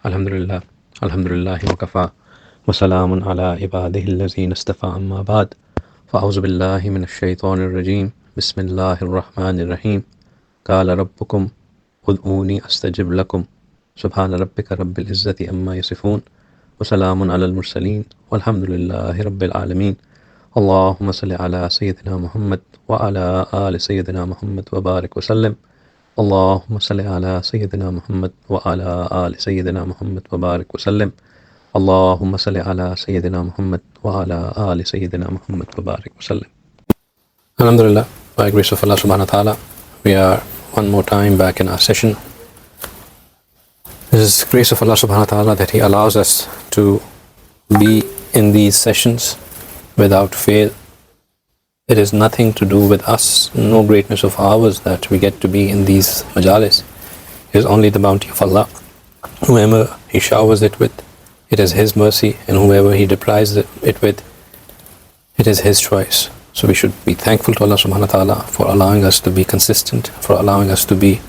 Alhamdulillah, Alhamdulillahi wa kafa, wa salamun ala ibadihi allazina istafa amma ba'd. Fa'auzu billahi minash shaitanir rajim. Bismillahir rahmanir rahim. Qala rabbukum ud'uni astajib lakum. Subhana rabbika rabbil izzati amma yasifun. Wa salamun ala al-mursaleen. Walhamdulillahi rabbil alameen. Allahumma salli ala Sayyidina Muhammad wa ala ali Sayyidina Muhammad wa barik wa sallim. اللهم صل على سيدنا محمد وعلى آل سيدنا محمد وبارك وسلم. اللهم صل على سيدنا محمد وعلى آل سيدنا محمد وبارك وسلم. Alhamdulillah, by grace of Allah subhanahu wa ta'ala, we are one more time back in our session. It is grace of Allah subhanahu wa ta'ala that He allows us to be in these sessions without fail. It is nothing to do with us, no greatness of ours that we get to be in these majalis. It is only the bounty of Allah. Whoever He showers it with, it is His mercy, and whoever He deprives it with, it is His choice. So we should be thankful to Allah subhanahu wa ta'ala for allowing us to be consistent, for allowing us to be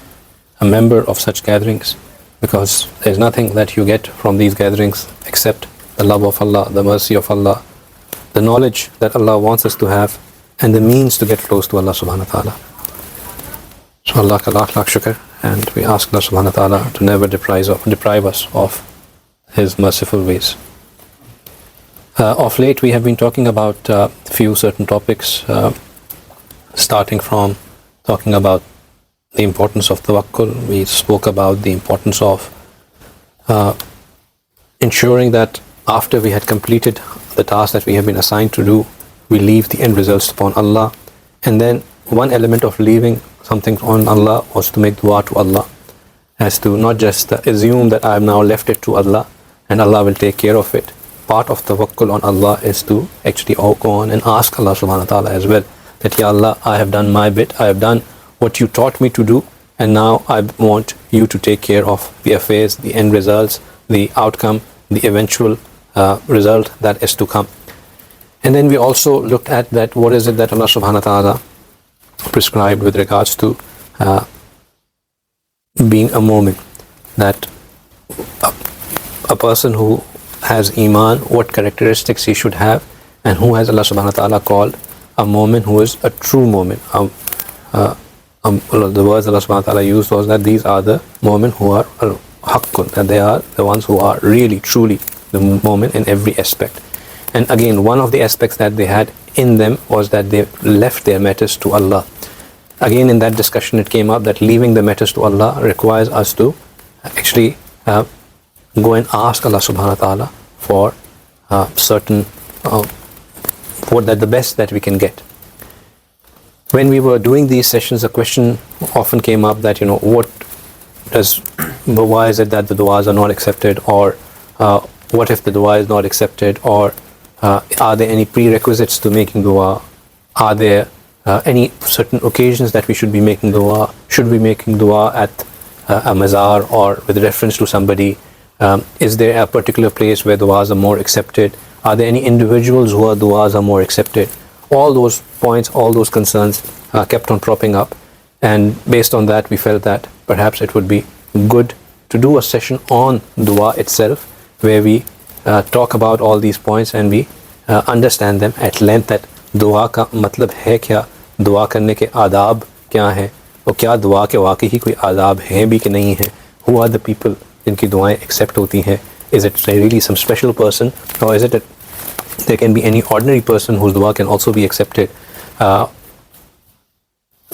a member of such gatherings, because there is nothing that you get from these gatherings except the love of Allah, the mercy of Allah, the knowledge that Allah wants us to have, and the means to get close to Allah subhanahu wa ta'ala. So Allah ka lakh shukr, and we ask Allah subhanahu wa ta'ala to never deprive us of His merciful ways. Of late we have been talking about a few certain topics, starting from talking about the importance of tawakkul. We spoke about the importance of ensuring that after we had completed the task that we have been assigned to do, we leave the end results upon Allah. And then one element of leaving something on Allah was to make dua to Allah, as to not just assume that I have now left it to Allah and Allah will take care of it. Part of tawakkul on Allah is to actually go on and ask Allah subhanahu wa ta'ala as well, that Ya Allah, I have done my bit, I have done what you taught me to do, and now I want you to take care of the affairs, the end results, the outcome, the eventual result that is to come. And then we also looked at that what is it that Allah subhanahu wa ta'ala prescribed with regards to being a mu'min, that a person who has iman, what characteristics he should have, and who has Allah subhanahu wa ta'ala called a mu'min who is a true mu'min. The words Allah subhanahu wa ta'ala used was that these are the mu'min who are haqqun, that they are the ones who are really truly the mu'min in every aspect. And again, one of the aspects that they had in them was that they left their matters to Allah. Again, in that discussion it came up that leaving the matters to Allah requires us to actually go and ask Allah subhanahu wa ta'ala for certain what that the best that we can get. When we were doing these sessions, a question often came up that, why is it that the du'as are not accepted, or what if the du'a is not accepted, or are there any prerequisites to making dua? Are there any certain occasions that we should be making dua? Should we be making dua at a mazar or with reference to somebody? Is there a particular place where duas are more accepted? Are there any individuals who are duas are more accepted? All those points, all those concerns kept on cropping up, and based on that we felt that perhaps it would be good to do a session on dua itself, where we talk about all these points and we understand them at length, that dua का मतलब है क्या, दुआ करने के आदाब क्या हैं, और क्या दुआ के वाकई ही कोई आदाब हैं भी कि नहीं हैं. Who are the people जिनकी दुआएं accept होती हैं? Is it really some special person, or is it that there can be any ordinary person whose dua can also be accepted?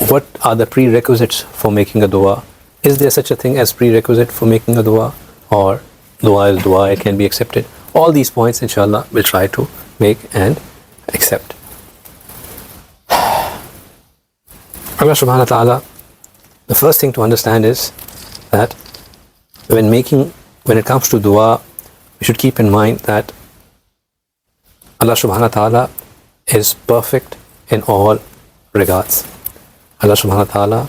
What are the prerequisites for making a dua? Is there such a thing as prerequisite for making a dua, or dua is dua, it can be accepted? All these points, inshallah, we'll try to make and accept. Allah subhanahu wa ta'ala, the first thing to understand is that when it comes to dua, we should keep in mind that Allah subhanahu wa ta'ala is perfect in all regards. Allah subhanahu wa ta'ala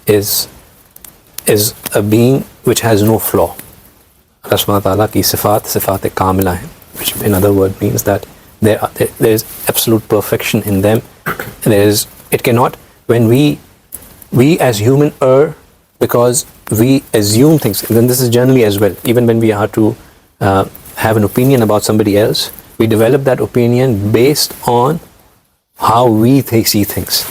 is a being which has no flaw. Allah subhanahu wa ta'ala ki sifat kamila hai, which in other words means that there is absolute perfection in them. It cannot, when we as human err, because we assume things, and this is generally as well, even when we are to have an opinion about somebody else, we develop that opinion based on how we see things,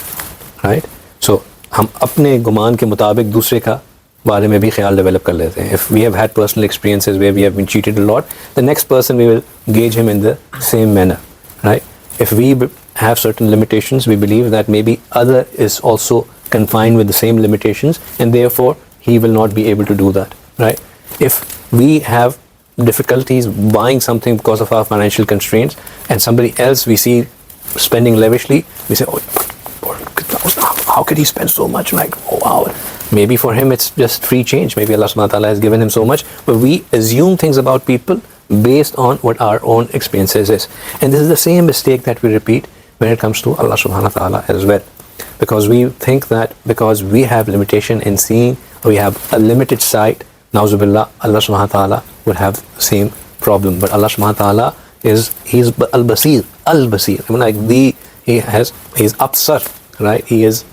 right? So हम अपने गुमान के मुताबिक दूसरे का बारे में भी ख्याल डेवलप कर लेते हैं. If we have had personal experiences where we have been cheated a lot, the next person we will gauge him in the same manner, right? If we have certain limitations, we believe that maybe other is also confined with the same limitations, and therefore he will not be able to do that, right? If we have difficulties buying something because of our financial constraints, and somebody else we see spending lavishly, we say, oh, how could he spend so much? Like, oh wow, maybe for him it's just free change, maybe Allah subhanahu wa ta'ala has given him so much, but we assume things about people based on what our own experiences is. And this is the same mistake that we repeat when it comes to Allah subhanahu wa ta'ala as well, because we think that because we have limitation in seeing, or we have a limited sight, na'uzubillah, Allah subhanahu wa ta'ala would have the same problem. But Allah subhanahu wa ta'ala he's al-Basir, I mean, like he's absar, right? He has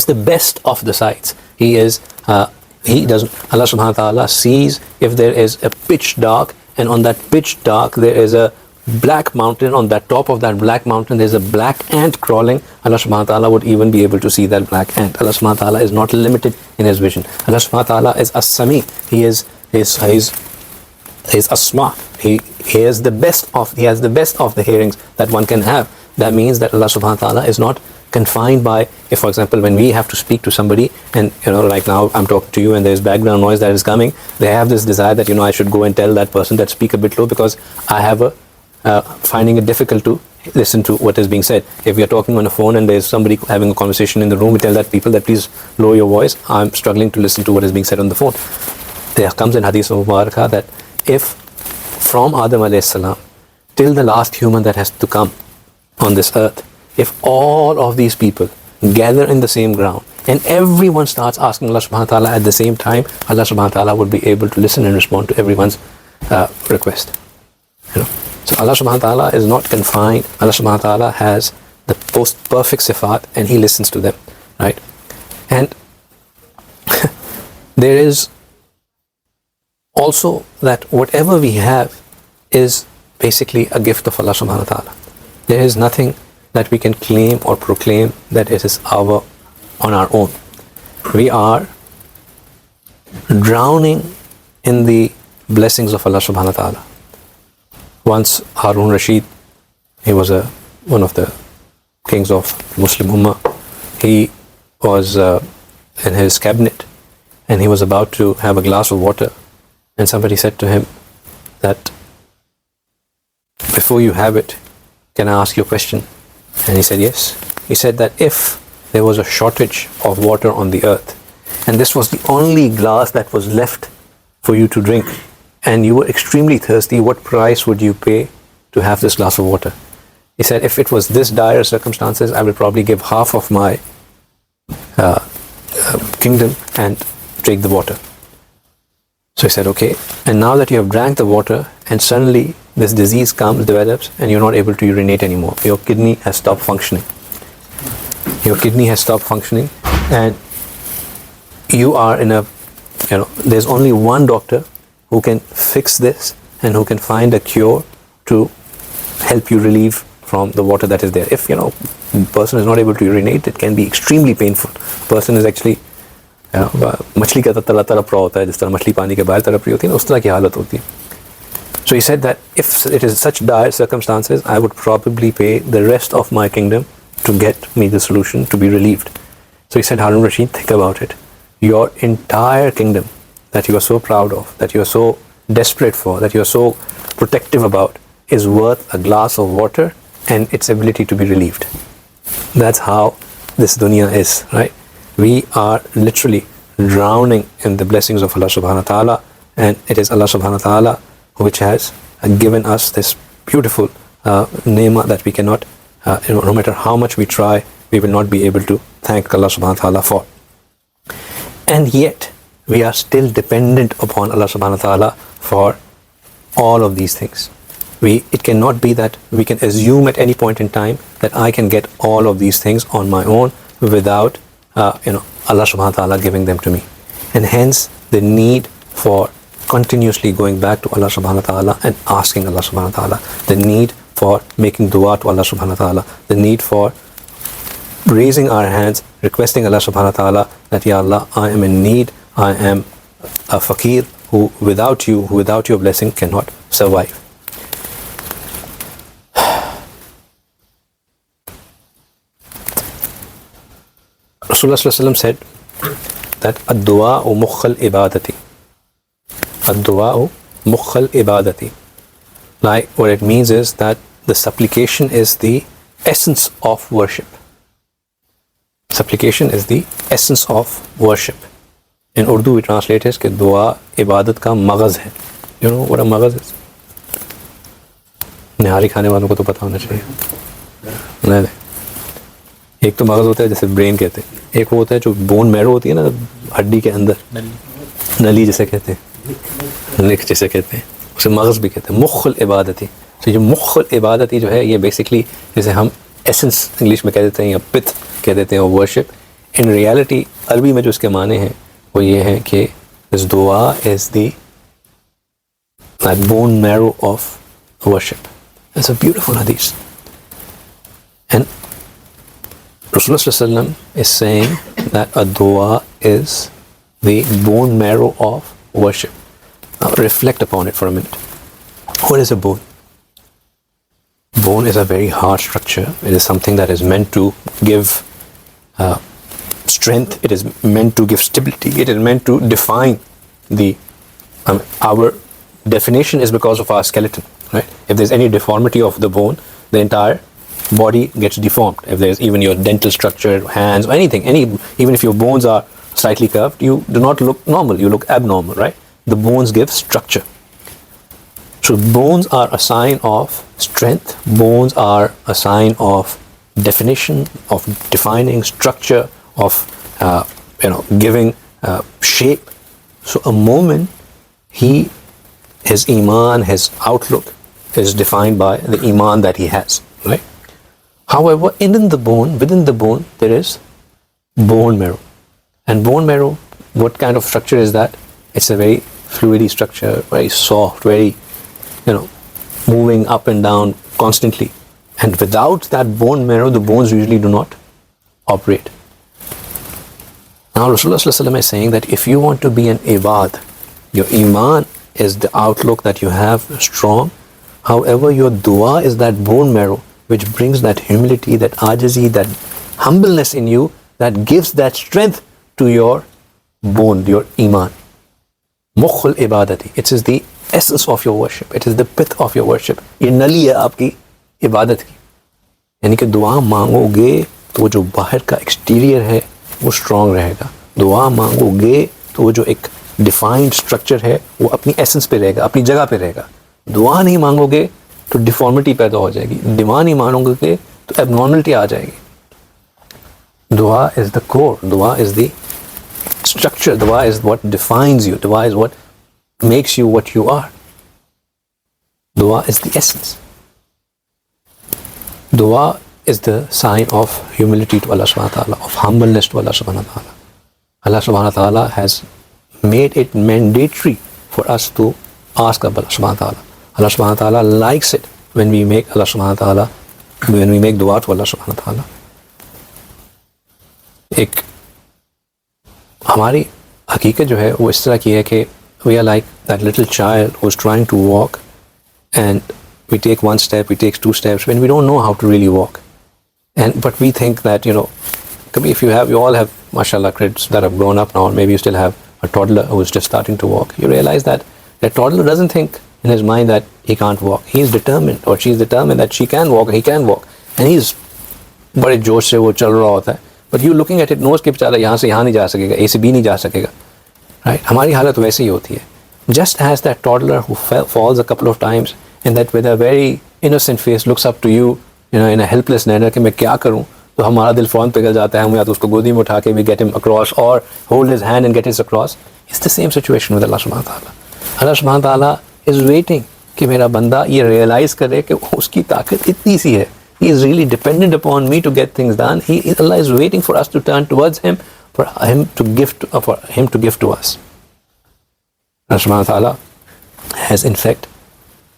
the best of the sights. Allah subhanahu wa ta'ala sees if there is a pitch dark, and on that pitch dark there is a black mountain, on that top of that black mountain there's a black ant crawling, Allah subhanahu wa ta'ala would even be able to see that black ant. Allah subhanahu wa ta'ala is not limited in his vision. Allah subhanahu wa ta'ala is as-Sami, he is asma, he has the best of the hearings that one can have. That means that Allah subhanahu wa ta'ala is not confined by, if for example when we have to speak to somebody, and like now I'm talking to you and there's background noise that is coming, they have this desire that I should go and tell that person that speak a bit low, because I have finding it difficult to listen to what is being said. If we are talking on a phone and there's somebody having a conversation in the room, we tell that people that please lower your voice, I'm struggling to listen to what is being said on the phone. There comes in Hadith Mubarakah that if from Adam alayhi salam till the last human that has to come on this earth, if all of these people gather in the same ground and everyone starts asking Allah subhanahu wa ta'ala at the same time, Allah subhanahu wa ta'ala would be able to listen and respond to everyone's request. So Allah subhanahu wa ta'ala is not confined. Allah subhanahu wa ta'ala has the most perfect sifat and he listens to them, right? And there is also that whatever we have is basically a gift of Allah subhanahu wa ta'ala. There is nothing that we can claim or proclaim that it is our on our own. We are drowning in the blessings of Allah subhanahu wa ta'ala. Once Harun al-Rashid, he was one of the kings of Muslim Ummah. He was in his cabinet and he was about to have a glass of water, and somebody said to him that, before you have it, can I ask you a question? And he said yes. He said that if there was a shortage of water on the earth and this was the only glass that was left for you to drink, and you were extremely thirsty, what price would you pay to have this glass of water? He said, if it was this dire circumstances, I will probably give half of my kingdom and take the water. So he said, okay, and now that you have drank the water and suddenly this disease develops and you're not able to urinate anymore, your kidney has stopped functioning. And you are in there's only one doctor who can fix this and who can find a cure to help you relieve from the water that is there. If the person is not able to urinate, it can be extremely painful. The person is actually मछली का तड़प रहा होता है, जिस तरह मछली पानी के बाहर तड़प रही होती है ना, उस तरह की हालत होती है. So he said that if it is such dire circumstances, I would probably pay the rest of my kingdom to get me the solution to be relieved. So he said, Harun al-Rashid, think about it. Your entire kingdom that you are so proud of, that you are so desperate for, that you are so protective about, is worth a glass of water and its ability to be relieved. That's how this dunya is, right? We are literally drowning in the blessings of Allah subhanahu wa ta'ala, and it is Allah subhanahu wa ta'ala which has given us this beautiful ni'mah that we cannot, no matter how much we try, we will not be able to thank Allah subhanahu wa ta'ala for. And yet we are still dependent upon Allah subhanahu wa ta'ala for all of these things. It cannot be that we can assume at any point in time that I can get all of these things on my own without Allah subhanahu wa ta'ala giving them to me. and hence the need for continuously going back to Allah subhanahu wa ta'ala and asking Allah subhanahu wa ta'ala, the need for making dua to Allah subhanahu wa ta'ala, the need for raising our hands, requesting Allah subhanahu wa ta'ala that, Ya Allah, I am in need, I am a fakir who without your blessing cannot survive. Rasulullah sallallahu alaihi wasallam said that ad-du'a'u mukhal ibadati. Ad-du'a'u mukhal ibadati. Like, what it means is that the supplication is the essence of worship. Supplication is the essence of worship. In Urdu we translate it that dua ibadat ka maghaz hai. You know what a maghaz is? निहारी खाने वालों को तो पता होना चाहिए. नहीं, एक तो मगज होता है जैसे ब्रेन कहते हैं, एक वो होता है जो बोन मैरो होती है ना हड्डी के अंदर, नली जिसे कहते हैं, लिख जिसे कहते हैं, उसे मगज भी कहते हैं. मुख्ल इबादती, तो ये मुख्ल इबादती जो है ये बेसिकली जैसे हम एसेंस इंग्लिश में कह देते हैं या पिथ कह देते हैं वर्शिप, इन रियलिटी अरबी में जो इसके माने हैं वो ये हैं कि दिस दुआ is the bone marrow of worship. It's a beautiful हदीस. And Rasulullah sallallahu alaihi wasallam is saying that a dua is the bone marrow of worship. Now reflect upon it for a minute. What is a bone? Bone is a very hard structure. It is something that is meant to give strength. It is meant to give stability. It is meant to define the our definition is because of our skeleton, right? If there's any deformity of the bone, the entire body gets deformed. If there's even your dental structure, hands, or anything, even if your bones are slightly curved, you do not look normal, you look abnormal, right? The bones give structure. So bones are a sign of strength. Bones are a sign of definition, of defining structure, of giving shape. So a mu'min, his iman, his outlook is defined by the iman that he has, right? However, within the bone, there is bone marrow. And bone marrow, what kind of structure is that? It's a very fluidy structure, very soft, very, moving up and down constantly. And without that bone marrow, the bones usually do not operate. Now, Rasulullah sallallahu alaihi wasallam is saying that if you want to be an ibad, your iman is the outlook that you have strong. However, your dua is that bone marrow, which brings that humility, that ajizi, that humbleness in you, that gives that strength to your bone, your iman. Mukhul ibadati. It is the essence of your worship. It is the pith of your worship. ये नली है आपकी इबादत की. यानी कि दुआ मांगोगे तो जो बाहर का एक्सटीरियर है वो स्ट्रॉन्ग रहेगा. दुआ मांगोगे तो जो एक डिफाइंड स्ट्रक्चर है वो अपनी एसेंस पे रहेगा, अपनी जगह पे रहेगा. दुआ नहीं मांगोगे तो डिफॉर्मिटी पैदा हो जाएगी. दुआ नहीं मानोगे तो एबनॉर्मलिटी आ जाएगी. दुआ इज द कोर, दुआ इज द स्ट्रक्चर, दुआ इज व्हाट डिफाइंस यू, दुआ is what makes you what you are. दुआ इज द एसेंस. दुआ is the sign of humility to Allah subhanahu wa ta'ala, of humbleness to Allah subhanahu wa ta'ala. Allah subhanahu wa ta'ala has made it mandatory for us to ask Allah subhanahu wa ta'ala. Allah subhanahu wa ta'ala likes it when we make Allah subhanahu wa ta'ala, when we make dua to Allah subhanahu wa ta'ala. एक हमारी हकीकत जो है वो इस तरह की है कि we are like that little child who's trying to walk and we take one step, we take two steps when we don't know how to really walk. But we think that, if you all have, mashallah, kids that have grown up now, or maybe you still have a toddler who is just starting to walk, you realize that that toddler doesn't think in his mind that he can't walk. He is determined, or she is determined that she can walk, he can walk. And he's बड़े जोश से वो चल रहा होता है. But you looking at it knows कि बेचारा यहाँ से यहाँ नहीं जा सकेगा, A से B नहीं जा सकेगा. Right? हमारी हालत वैसे ही होती है. Just as that toddler who falls a couple of times and that with a very innocent face looks up to you, in a helpless manner कि मैं क्या करूं, तो हमारा दिल फौरन पिघल जाता है. हम या तो उसको गोदी में उठा के we get him across or hold his hand and get us across. It's the same situation with Allah subhanahu wa ta'ala. Allah subhanahu wa ta'ala is waiting कि मेरा बंदा ये realize करे कि उसकी ताकत इतनी सी है. He is really dependent upon me to get things done. Allah is waiting for us to turn towards him for Him to give to us. Allah subhanahu wa ta'ala has in fact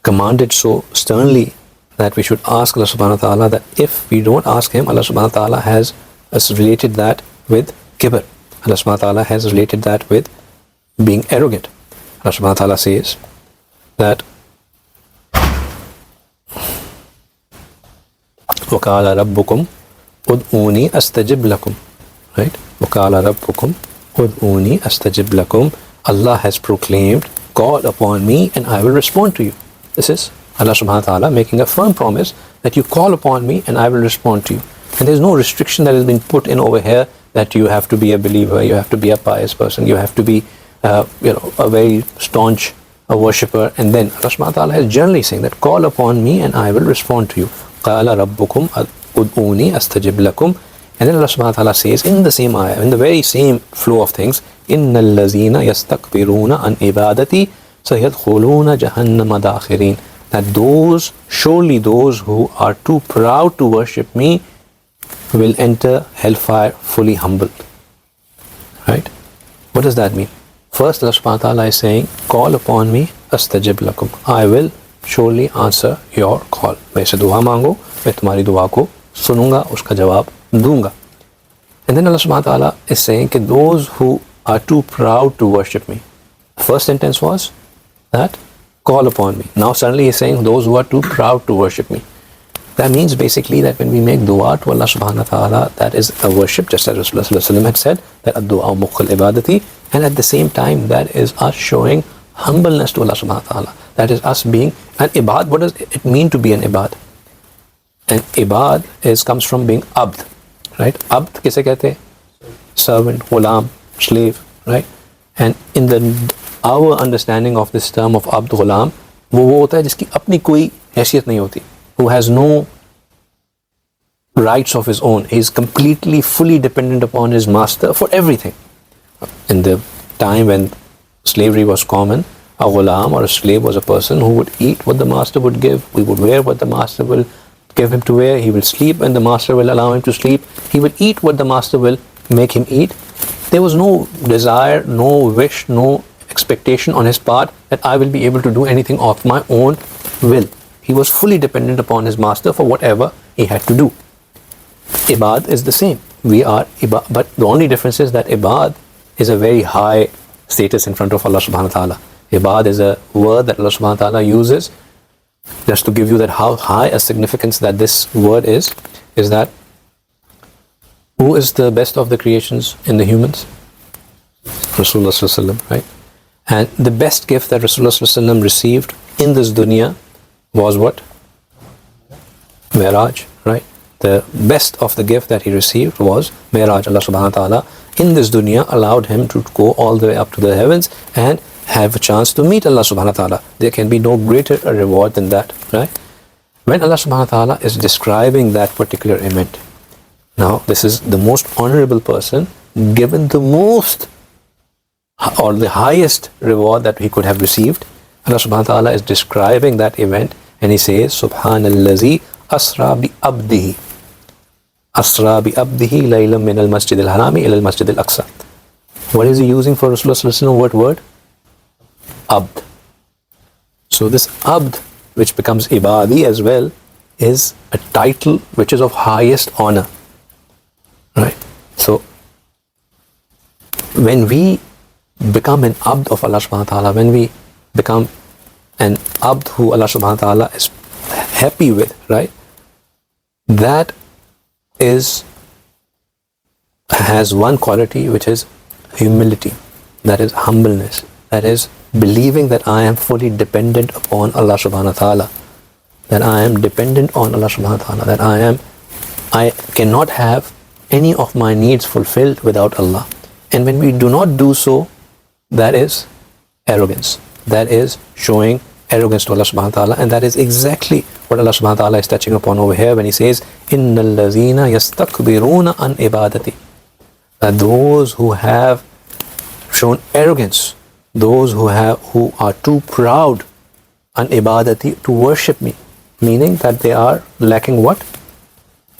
commanded so sternly that we should ask Allah subhanahu wa ta'ala, that if we don't ask Him, Allah subhanahu wa ta'ala has related that with kibr. Allah subhanahu wa ta'ala has related that with being arrogant. Allah subhanahu wa ta'ala says that وَقَالَ رَبُّكُمْ أُدْعُونِي أَسْتَجِبْ لَكُمْ, right? وَقَالَ رَبُّكُمْ أُدْعُونِي أَسْتَجِبْ لَكُمْ. Allah has proclaimed, call upon me and I will respond to you. This is Allah subhanahu wa ta'ala making a firm promise that you call upon me and I will respond to you. And there's no restriction that has been put in over here that you have to be a believer, you have to be a pious person, you have to be a very staunch worshipper. And then Allah subhanahu wa ta'ala is generally saying that call upon me and I will respond to you. قَالَ رَبُّكُمْ أُدْعُونِي أَسْتَجِبْ لَكُمْ. And then Allah subhanahu wa ta'ala says in the same ayah, in the very same flow of things, إِنَّ الَّذِينَ يَسْتَكْبِرُونَ عَنْ عِبَادَتِي سَيَدْخُلُونَ جَهَنَّمَ دَاخِرِينَ. That surely those who are too proud to worship me will enter hellfire fully humbled. Right? What does that mean? First, Allah subhanahu wa ta'ala is saying, call upon me, astajib lakum. I will surely answer your call. Maise dua mango, मैं तुम्हारी दुआ को सुनूंगा, उसका जवाब दूंगा. And then Allah subhanahu wa ta'ala is saying that those who are too proud to worship me. First sentence was that call upon me. Now suddenly he's saying those who are too proud to worship me. That means basically that when we make dua to Allah subhanahu wa ta'ala, that is a worship, just as Rasulullah sallallahu alaihi wasallam had said, that ad-du'a mukhul ibadati, and at the same time that is us showing humbleness to Allah subhanahu wa ta'ala. That is us being an ibad. What does it mean to be an ibad? An ibad comes from being abd, right? Abd kise kehte? Servant, ghulam, slave, right? And in our understanding of this term of abd ghulam, वो होता है जिसकी अपनी कोई हैसियत नहीं होती, who has no rights of his own. He is completely, fully dependent upon his master for everything. In the time when slavery was common, a ghulam or a slave was a person who would eat what the master would give, he would wear what the master will give him to wear, he will sleep when the master will allow him to sleep, he will eat what the master will make him eat. There was no desire, no wish, no expectation on his part that I will be able to do anything of my own will. He was fully dependent upon his master for whatever he had to do. Ibad is the same. We are ibad, but the only difference is that ibad is a very high status in front of Allah subhanahu wa ta'ala. Ibad is a word that Allah subhanahu wa ta'ala uses just to give you that how high a significance that this word is that who is the best of the creations in the humans? Rasulullah sallallahu alaihi wasallam, right? And the best gift that Rasulullah sallallahu alaihi wasallam received in this dunya was what? Mi'raj, right? The best of the gift that he received was Mi'raj. Allah subhanahu wa ta'ala in this dunya allowed him to go all the way up to the heavens and have a chance to meet Allah subhanahu wa ta'ala. There can be no greater a reward than that, right? When Allah subhanahu wa ta'ala is describing that particular event, now this is the most honorable person given the most or the highest reward that he could have received. Allah subhanahu wa ta'ala is describing that event and he says, Subhanallazi asra bi abdihi. Asra bi abdihi laylam min al-masjid al-harami ila al-masjid al-aqsa. What is he using for Rasulullah sallallahu alaihi wasallam? What word? Abd. So this abd, which becomes ibadi as well, is a title which is of highest honor. Right? So when we become an abd of Allah subhanahu wa ta'ala, when we become an abd who Allah subhanahu wa ta'ala is happy with, right? That has one quality which is humility, that is humbleness, that is believing that I am fully dependent upon Allah subhanahu wa ta'ala, that I am dependent on Allah subhanahu wa ta'ala, that I cannot have any of my needs fulfilled without Allah. And when we do not do so, that is arrogance. That is showing arrogance to Allah subhanahu wa ta'ala, and that is exactly what Allah subhanahu wa ta'ala is touching upon over here when he says, إِنَّ الَّذِينَ يَسْتَكْبِرُونَ عَنْ عِبَادَتِي. That those who have shown arrogance, those who are too proud an ibadati, to worship me, meaning that they are lacking what?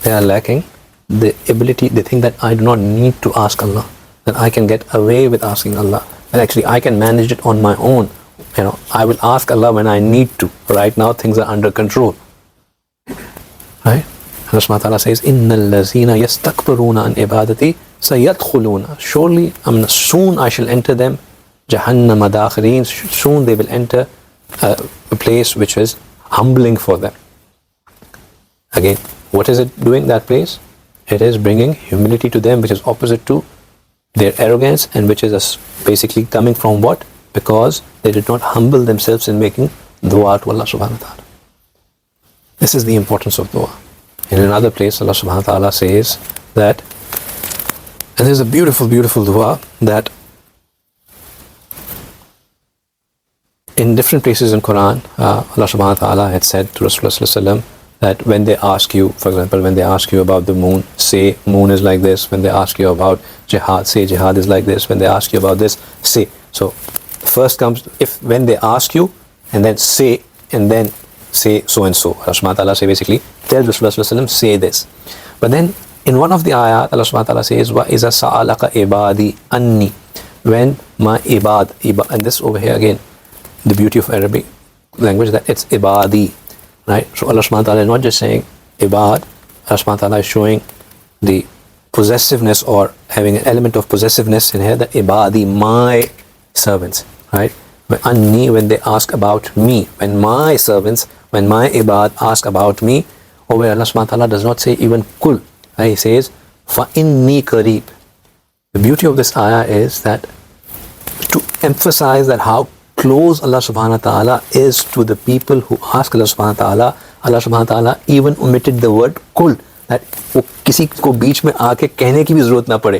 They are lacking the ability, they think that I do not need to ask Allah. that I can get away with asking Allah, and actually I can manage it on my own. I will ask Allah when I need to. Right now things are under control. Right? Allah subhanahu wa ta'ala says, إِنَّ الَّذِينَ يَسْتَكْبِرُونَ عَنْ إِبَادَتِي سَيَدْخُلُونَ Surely, soon I shall enter them Jahannam dakhirin. Soon they will enter a place which is humbling for them. Again, what is it doing, that place? It is bringing humility to them, which is opposite to their arrogance, and which is basically coming from what? Because they did not humble themselves in making dua to Allah subhanahu wa ta'ala. This is the importance of dua. In another place, Allah subhanahu wa ta'ala says that, and there's a beautiful, beautiful dua that in different places in Qur'an, Allah subhanahu wa ta'ala had said to Rasulullah sallallahu alaihi wasallam that when they ask you, for example, when they ask you about the moon, say moon is like this. When they ask you about jihad, say jihad is like this. When they ask you about this, say. So first comes, when they ask you, and then say so and so. Allah subhanahu wa ta'ala say basically, tell Rasulullah sallallahu alaihi wasallam, say this. But then in one of the ayat, Allah subhanahu wa ta'ala says, wa iza sa'alaka ibadi anni. When my ibad, and this over here again, the beauty of Arabic language, that it's ibadi. Right? So Allah subhanahu wa ta'ala is not just saying ibad. Allah subhanahu wa ta'ala is showing the possessiveness, or having an element of possessiveness in here, that ibadi, my servants. Right? But anni, when they ask about me, when my servants, when my ibad ask about me, over Allah subhanahu wa ta'ala does not say even kul. Right? He says fa inni qareeb. The beauty of this ayah is that to emphasize that how close Allah subhanahu wa ta'ala is to the people who ask Allah subhanahu wa ta'ala. Allah subhanahu wa ta'ala even omitted the word kul, that वो किसी को बीच में आके कहने की भी जरूरत ना पड़े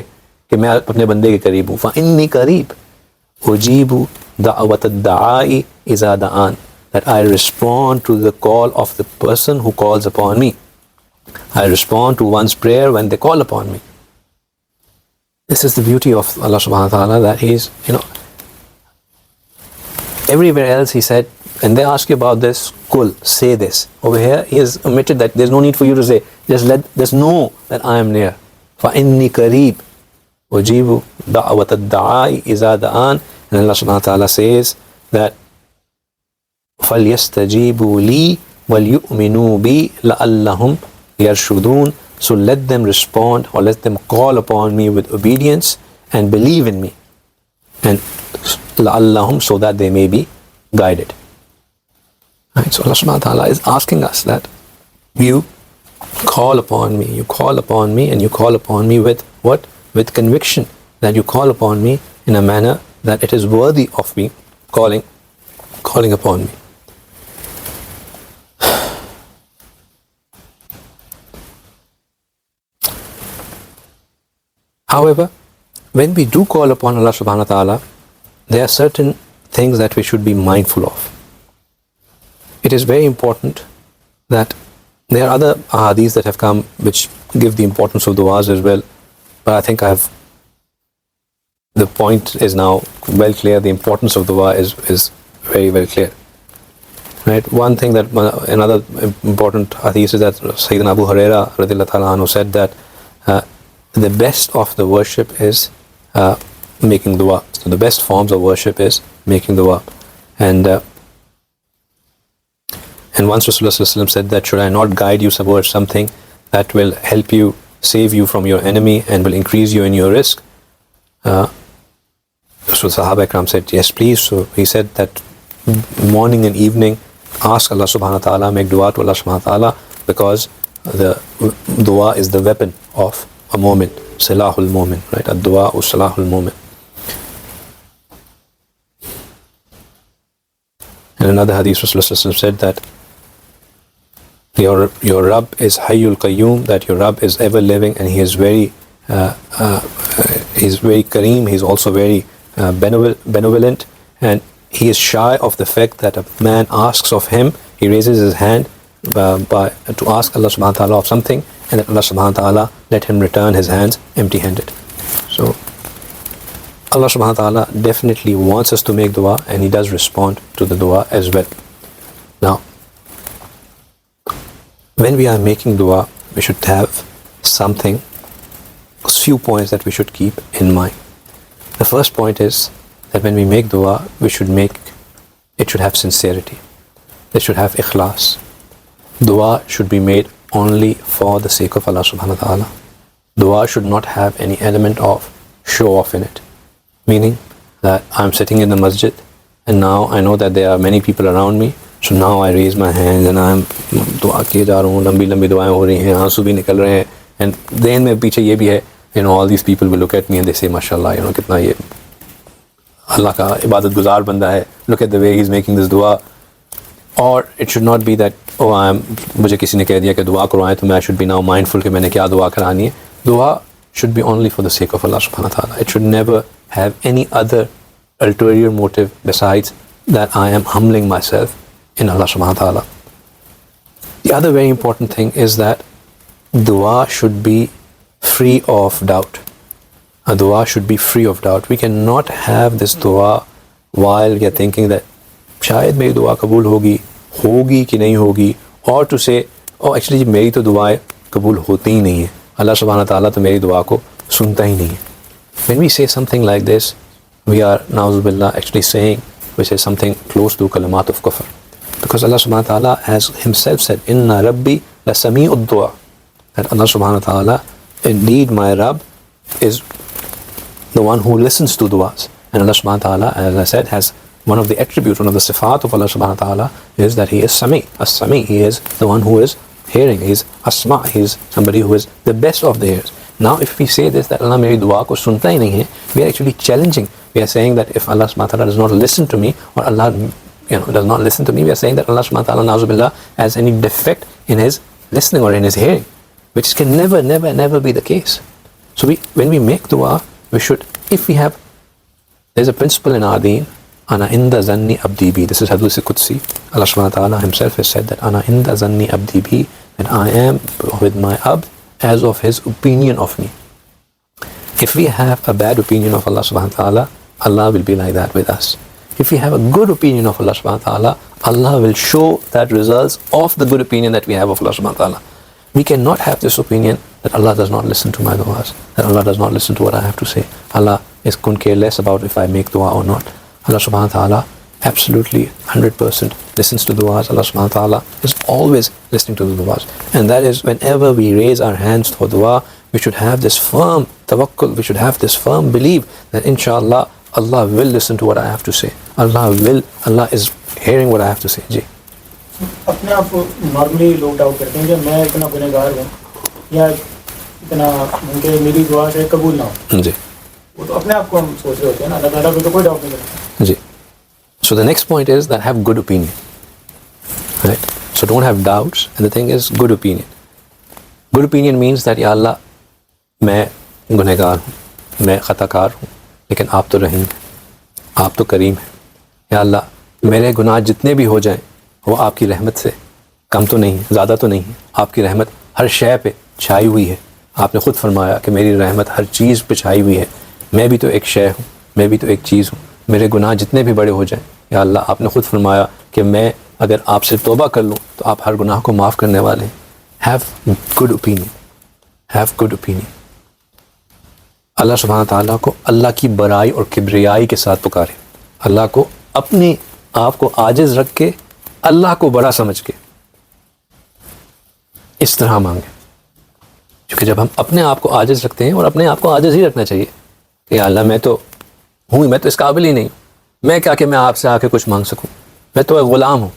कि मैं अपने बंदे के करीब हूँ. فَإِنِّي قَرِيب أُجِيبُ دَعْوَةَ الدَّعَاءِ إِذَا دَعَانِ. That I respond to the call of the person who calls upon me. I respond to one's prayer when they call upon me. This is the beauty of Allah subhanahu wa ta'ala, that He's, everywhere else He said, and they ask you about this, kul, say this. Over here He has omitted that. There's no need for you to say. Just know that I am near. فَإِنِّي قَرِيب أُجِيبُ دَعْوَةَ الدَّعَاءِ إِذَا دَعَانِ. And Allah subhanahu wa ta'ala says that فَلْيَسْتَجِيبُوا لِي وَلْيُؤْمِنُوا بِي لَعَلَّهُمْ يَرْشُدُونَ. So let them respond, or let them call upon me with obedience and believe in me. And لَعَلَّهُمْ, so that they may be guided. Right? So Allah subhanahu wa ta'ala is asking us that you call upon me, and you call upon me with what? With conviction, that you call upon me in a manner that it is worthy of me calling upon me. However, when we do call upon Allah subhanahu wa ta'ala, there are certain things that we should be mindful of. It is very important that there are other hadiths that have come which give the importance of du'as as well, but I think the point is now well clear. The importance of dua is very, very clear. Right? One thing that, another important hadith is that Sayyidina Abu Huraira radhiyallahu ta'ala anhu said that the best of the worship is making dua. So the best forms of worship is making dua. And once Rasulullah sallallahu alaihi wasallam said that, should I not guide you towards something that will help you, save you from your enemy, and will increase you in your risk? So Sahaba Ikram said, yes please. So he said that morning and evening ask Allah subhanahu wa ta'ala, make dua to Allah subhanahu wa ta'ala, because the dua is the weapon of a mu'min, silahul mu'min, right? Ad-dua silahul mu'min. In another hadith, Rasulullah said that your Rabb is Hayyul Qayyum, that your Rabb is ever living, and He is very He's very Kareem. He's also very benevolent, and He is shy of the fact that a man asks of Him. He raises his hand to ask Allah subhanahu wa ta'ala of something, and that Allah subhanahu wa ta'ala let him return his hands empty-handed. So Allah subhanahu wa ta'ala definitely wants us to make dua, and He does respond to the dua as well. Now, when we are making dua, we should have a few points that we should keep in mind. The first point is that when we make dua, it should have sincerity. It should have ikhlas. Dua should be made only for the sake of Allah subhanahu wa ta'ala. Dua should not have any element of show off in it. Meaning that I'm sitting in the masjid and now I know that there are many people around me, so now I raise my hands and I'm dua kiye ja raha hu, lambi duaएं हो रही हैं, आंसू भी निकल रहे हैं, and then में पीछे ये भी है, all these people will look at me and they say mashallah, कितना ये Allah का इबादत गुजार बंदा है, look at the way he's making this dua. Or it should not be that मुझे किसी ने कह दिया कि दुआ करवाएं तो I should be now mindful कि मैंने क्या दुआ करानी है. Dua should be only for the sake of Allah subhanahu wa ta'ala. It should never have any other ulterior motive besides that I am humbling myself in Allah subhanahu wa ta'ala. The other very important thing is that dua should be free of doubt. A dua should be free of doubt. We cannot have this dua while we are thinking that शायद मेरी दुआ कबूल होगी कि नहीं होगी, or to say actually मेरी तो दुआएं कबूल होती ही नहीं है, अल्लाह सुब्हानहू व तआला तो मेरी दुआ को सुनता ही नहीं है. When we say something like this, we are na'uzubillah actually saying, we say something close to kalimat of kufr, because Allah subhanahu wa ta'ala has himself said, inna rabbi la sami'ud du'a, that Allah subhanahu wa ta'ala, indeed my Rabb is the one who listens to du'as. And Allah subhanahu wa ta'ala, as I said, has one of the attributes, one of the sifat of Allah subhanahu wa ta'ala is that he is Sami. As-Sami, he is the one who is hearing. He is Asma, he is somebody who is the best of the hearers. Now if we say this, that Allah meri dua ko sunta hi nahi hai, we are actually challenging. We are saying that if Allah subhanahu wa ta'ala does not listen to me, or Allah does not listen to me, we are saying that Allah subhanahu wa ta'ala na'uzubillah has any defect in his listening or in his hearing, which can never be the case. So when we make dua, we should, if we have, there's a principle in our deen, Ana inda zanni abdi bi. This is Hadith Qudsi. Allah subhanahu wa ta'ala himself has said that Ana inda zanni abdi bi, that I am with my abd as of his opinion of me. If we have a bad opinion of Allah subhanahu wa ta'ala, Allah will be like that with us. If we have a good opinion of Allah subhanahu wa ta'ala, Allah will show that results of the good opinion that we have of Allah subhanahu wa ta'ala. We cannot have this opinion that Allah does not listen to my du'as, that Allah does not listen to what I have to say. Allah couldn't care less about if I make dua or not. Allah subhanahu wa ta'ala absolutely 100% listens to du'as. Allah subhanahu wa ta'ala is always listening to the du'as. And that is, whenever we raise our hands for dua, we should have this firm tawakkul, we should have this firm belief that inshallah Allah will listen to what I have to say. Allah is hearing what I have to say. जी. अपने आप normally लोग doubt करते हैं कि मैं इतना गुनहगार हूँ या इतना मुझे मेरी दुआ से कबूल ना हो. जी. वो तो अपने आप को हम सोच रहे होते हैं ना, अल्लाह ताला पे तो कोई डाउट नहीं करता. जी. So the next point is that have good opinion. Right? So don't have doubts, and the thing is good opinion. Good opinion means that या अल्लाह मैं गुनहगार हूँ, मैं ख़ताकार हूँ, लेकिन आप तो रहीम हैं, आप तो करीम हैं. या अल्लाह मेरे गुनाह जितने भी हो जाएं वो आपकी रहमत से कम तो नहीं है, ज़्यादा तो नहीं है. आपकी रहमत हर शय पे छाई हुई है. आपने ख़ुद फरमाया कि मेरी रहमत हर चीज़ पे छाई हुई है. मैं भी तो एक शय हूँ, मैं भी तो एक चीज़ हूँ. मेरे गुनाह जितने भी बड़े हो जाएं, या अल्लाह आपने ख़ुद फरमाया कि मैं अगर आपसे तौबा कर लूँ तो आप हर गुनाह को माफ़ करने वाले हैं. Have good opinion, have good opinion. अल्लाह सुब्हानहू व तआला को अल्लाह की बड़ाई और किब्रियाई के साथ पुकारे. अल्लाह को अपने आप को आजिज़ रख के, अल्लाह को बड़ा समझ के इस तरह मांगे. क्योंकि जब हम अपने आप को आजिज़ रखते हैं, और अपने आप को आजिज़ ही रखना चाहिए कि अल्लाह मैं तो हूँ, मैं तो इस काबिल ही नहीं हूँ, मैं क्या कि मैं आपसे आके कुछ मांग सकूँ. मैं तो एक ग़ुलाम हूँ.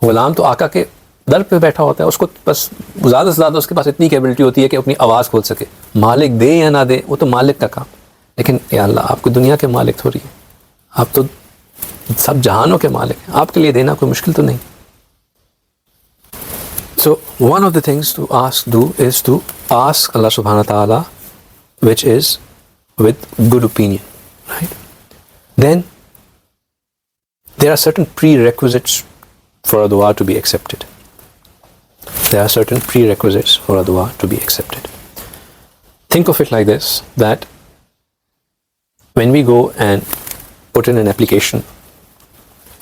ग़ुलाम तो आका के दर पे बैठा होता है, उसको बस ज़्यादा से ज़्यादा उसके पास इतनी कैपेबिलिटी होती है कि अपनी आवाज़ खोल सके. मालिक दे या ना दे वो तो मालिक का काम. लेकिन या अल्लाह आपको दुनिया के मालिक थोड़ी है, आप तो सब जहानों के मालिक हैं, आपके लिए देना कोई मुश्किल तो नहीं. So one of the things to do is to ask Allah subhanahu wa ta'ala, which is with good opinion, right? Then there are certain prerequisites for a dua to be accepted. There are certain prerequisites for a dua to be accepted. Think of it like this, that when we go and put in an application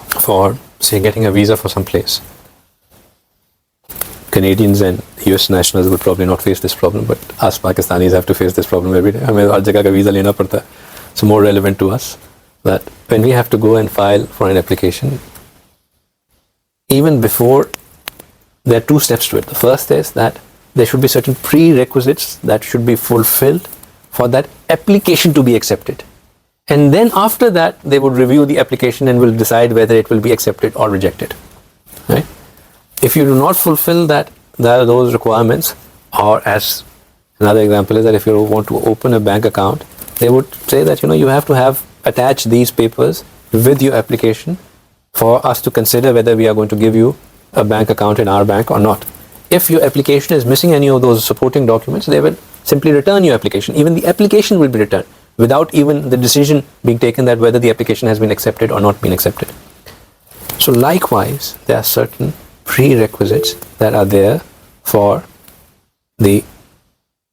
for, say, getting a visa for some place, Canadians and US nationals would probably not face this problem, but us Pakistanis have to face this problem every day. हमें हर जगह का visa लेना पड़ता है. it's more relevant to us, that when we have to go and file for an application, even before, there are two steps to it. The first is that there should be certain prerequisites that should be fulfilled for that application to be accepted. And then after that, they would review the application and will decide whether it will be accepted or rejected. Right? If you do not fulfill those requirements, or as another example is that if you want to open a bank account, they would say that you have to have attached these papers with your application for us to consider whether we are going to give you a bank account in our bank or not. If your application is missing any of those supporting documents, they will simply return your application. Even the application will be returned without even the decision being taken that whether the application has been accepted or not been accepted. So likewise, there are certain prerequisites that are there for the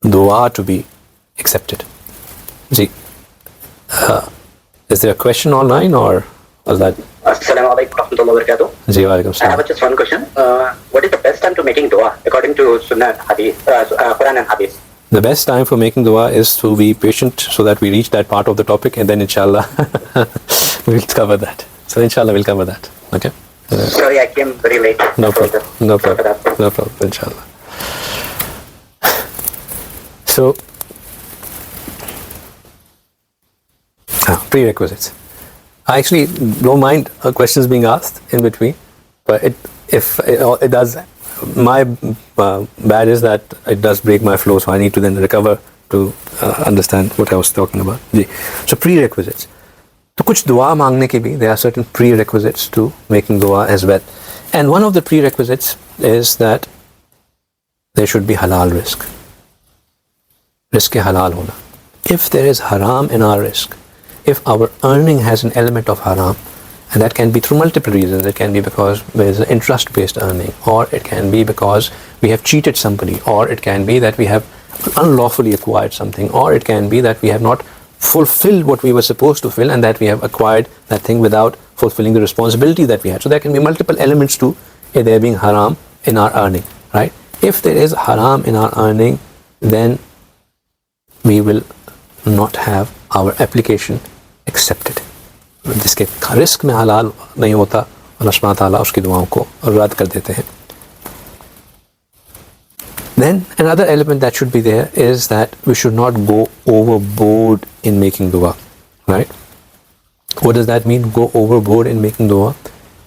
dua to be accepted. See, is there a question online, or was that? Assalamu alaikum warahmatullahi wabarakatuh. I have just one question. What is the best time to making dua according to Sunnah and Hadith, Qur'an and Hadith? The best time for making dua is to be patient so that we reach that part of the topic, and then inshallah we'll cover that. So inshallah we'll cover that. Okay. Sorry, I came very late. No problem. No problem. Inshallah. So, prerequisites. I actually don't mind questions being asked in between, but if it does, my bad is that it does break my flow, so I need to then recover to understand what I was talking about. So prerequisites. So kuch dua मांगने के भी, there are certain prerequisites to making dua as well. And one of the prerequisites is that there should be halal rizq. Rizq halal hona. If there is haram in our rizq, if our earning has an element of haram, and that can be through multiple reasons. It can be because there is an interest-based earning, or it can be because we have cheated somebody, or it can be that we have unlawfully acquired something, or it can be that we have not fulfilled what we were supposed to fill, and that we have acquired that thing without fulfilling the responsibility that we had. So there can be multiple elements to there being haram in our earning, right? If there is haram in our earning, then we will not have our application accepted. जिसके risk में हलाल नहीं होता, अल्लाह सुब्हानहू व तआला उसकी दुआओं को रद्द कर देते हैं. Then another element that should be there is that we should not go overboard in making dua, right? What does that mean, go overboard in making dua?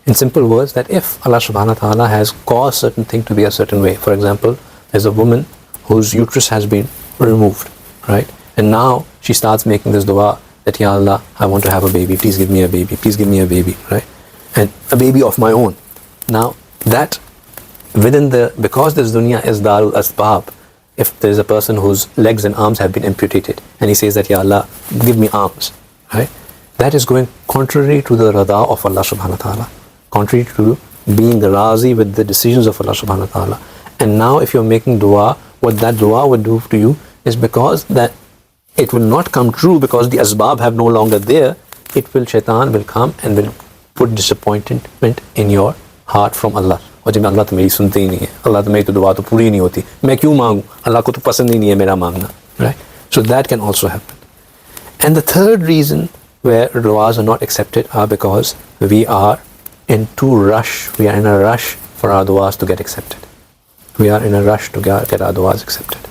In simple words, that if Allah subhanahu wa ta'ala has caused certain thing to be a certain way, for example, there's a woman whose uterus has been removed, right? And now she starts making this dua that, Ya Allah, I want to have a baby, please give me a baby, please give me a baby, right? And a baby of my own. Now that because this dunya is darul asbab, if there is a person whose legs and arms have been amputated and he says that, Ya Allah, give me arms, right? That is going contrary to the rada of Allah subhanahu wa ta'ala, contrary to being razi with the decisions of Allah subhanahu wa ta'ala. And now if you're making dua, what that dua would do to you is, because that it will not come true, because the asbab have no longer there, shaitan will come and will put disappointment in your heart from Allah. और जब अल्लाह तो मेरी सुनते ही नहीं है, अल्लाह तो मेरी तो दुआ तो पूरी नहीं होती, मैं क्यों मांगूं, अल्लाह को तो पसंद ही नहीं है मेरा मांगना, right? So that can also happen. And the third reason where duas are not accepted are because we are in a rush for our duas to get accepted. We are in a rush to get our duas accepted.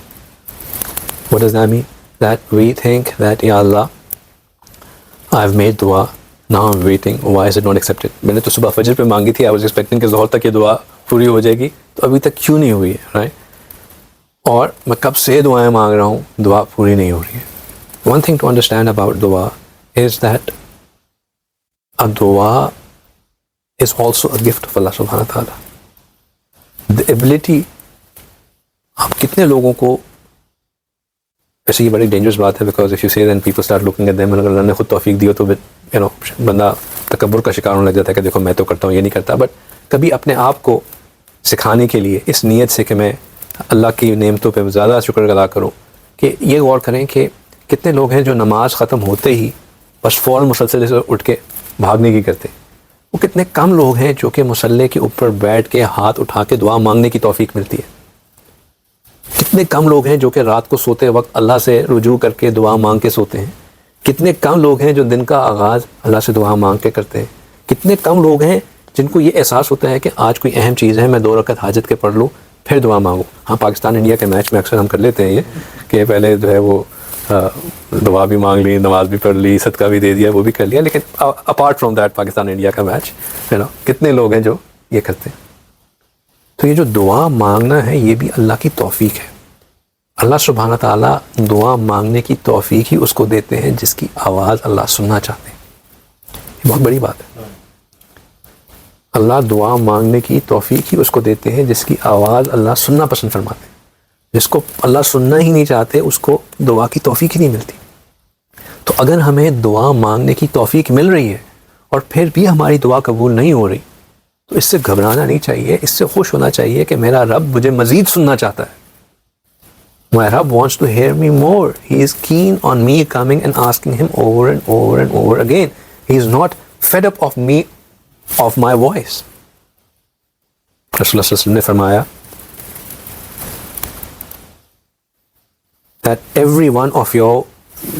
What does that mean? That we think that, Ya Allah, I've made dua, now I'm waiting, why is it not accepted? मैंने तो सुबह फजर पे मांगी थी, I was expecting कि ज़ोहर तक ये दुआ पूरी हो जाएगी, तो अभी तक क्यों नहीं हुई है, right? और मैं कब से दुआएं मांग रहा हूँ, दुआ पूरी नहीं हो रही है. One thing to understand about dua is that a dua is also a gift of Allah subhanahu wa ta'ala. The ability, आप कितने लोगों को, वैसे ये बड़ी डेंजरस बात है, because if you say, then people start looking at them, अगर अल्लाह ने खुद तौफीक दी हो तो बंदा तकब्बुर का शिकार होने लग जाता है कि देखो मैं तो करता हूँ, ये नहीं करता. बट कभी अपने आप को सिखाने के लिए इस नीयत से कि मैं अल्लाह की नेमतों पे ज़्यादा शुक्र अदा करूँ, कि ये गौर करें कि कितने लोग हैं जो नमाज ख़त्म होते ही बस फ़ौरन मुसल्सल से उठ के भागने की करते. वो कितने कम लोग हैं जो कि मुसल्ले के ऊपर बैठ के हाथ उठा के दुआ मांगने की तौफीक मिलती है. कितने कम लोग हैं जो कि रात को सोते वक्त अल्लाह से रुजू करके दुआ मांग के सोते हैं. कितने कम लोग हैं जो दिन का आगाज़ अल्लाह से दुआ मांग के करते हैं. कितने कम लोग हैं जिनको ये एहसास होता है कि आज कोई अहम चीज़ है, मैं 2 रकात हाजत के पढ़ लूँ फिर दुआ मांगूँ. हाँ, पाकिस्तान इंडिया के मैच में अक्सर हम कर लेते हैं ये कि पहले जो है वो दुआ भी मांग ली, नमाज भी पढ़ ली, सदका भी दे दिया, वो भी कर लिया. लेकिन apart from that Pakistan India का मैच है ना, कितने लोग हैं जो ये करते हैं. तो ये जो दुआ मांगना है ये भी अल्लाह की तौफीक है. अल्लाह सुब्हाना ताला दुआ मांगने की तौफीक ही उसको देते हैं जिसकी आवाज़ अल्लाह सुनना चाहते हैं. ये बहुत बड़ी बात है. अल्लाह दुआ मांगने की तौफीक ही उसको देते हैं जिसकी आवाज़ अल्लाह सुनना पसंद फरमाते हैं. जिसको अल्लाह सुनना ही नहीं चाहते उसको दुआ की तौफीक ही नहीं मिलती. तो अगर हमें दुआ मांगने की तौफीक मिल रही है और फिर भी हमारी दुआ कबूल नहीं हो रही तो इससे घबराना नहीं चाहिए, इससे खुश होना चाहिए कि मेरा रब मुझे मज़ीद सुनना चाहता है. My Rabb wants to hear me more. He is keen on me coming and asking him over and over and over again. He is not fed up of me, of my voice. Rasulullah sallallahu alaihi wasallam ने फरमाया that every one of your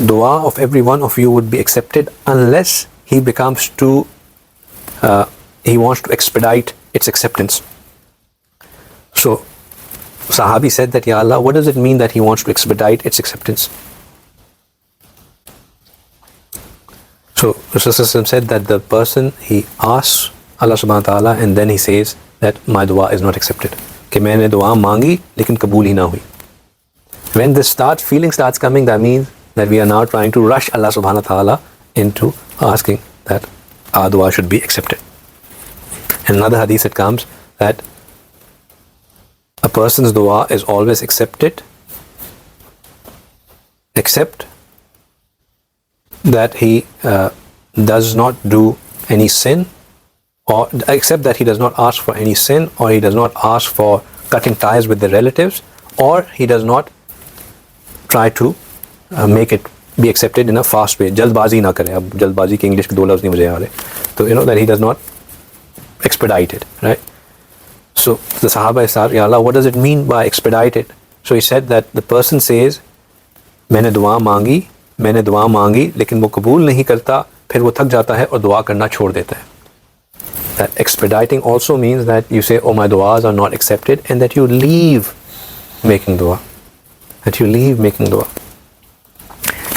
dua of every one of you would be accepted unless he becomes too he wants to expedite its acceptance. So Sahabi said that, Ya Allah, what does it mean that he wants to expedite its acceptance? So Rasulullah said that the person, he asks Allah subhanahu wa ta'ala and then he says that my dua is not accepted. कि मैंने दुआ मांगी लेकिन कबूल ही ना हुई. When this feeling starts coming, that means that we are now trying to rush Allah subhanahu wa ta'ala into asking that our dua should be accepted. In another hadith it comes that a person's dua is always accepted except that he does not do any sin, or except that he does not ask for any sin, or he does not ask for cutting ties with the relatives, or he does not try to make it be accepted in a fast way. जल्दबाजी ना करे. अब जल्दबाजी के English के 2 लफ्ज़ नहीं मुझे आ रहे. तो that he does not expedite it, right? So the Sahaba asked, Ya Allah, what does it mean by expedited? So he said that the person says, मैंने दुआ मांगी लेकिन वो कबूल नहीं करता, फिर वो थक जाता है और दुआ करना छोड़ देता है. That expediting also means that you say, oh, my duas are not accepted, and that you leave making dua.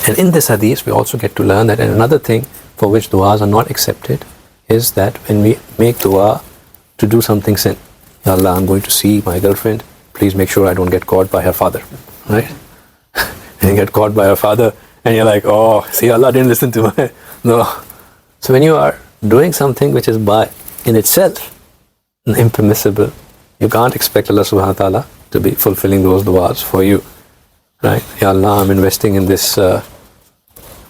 And in this hadith we also get to learn that another thing for which duas are not accepted is that when we make dua to do something sin. Ya Allah, I'm going to see my girlfriend. Please make sure I don't get caught by her father. Right? And you get caught by her father and you're like, oh, see, Allah didn't listen to me. No. So when you are doing something which is by in itself impermissible, you can't expect Allah subhanahu wa ta'ala to be fulfilling those duas for you. Right? Ya Allah, I'm investing in this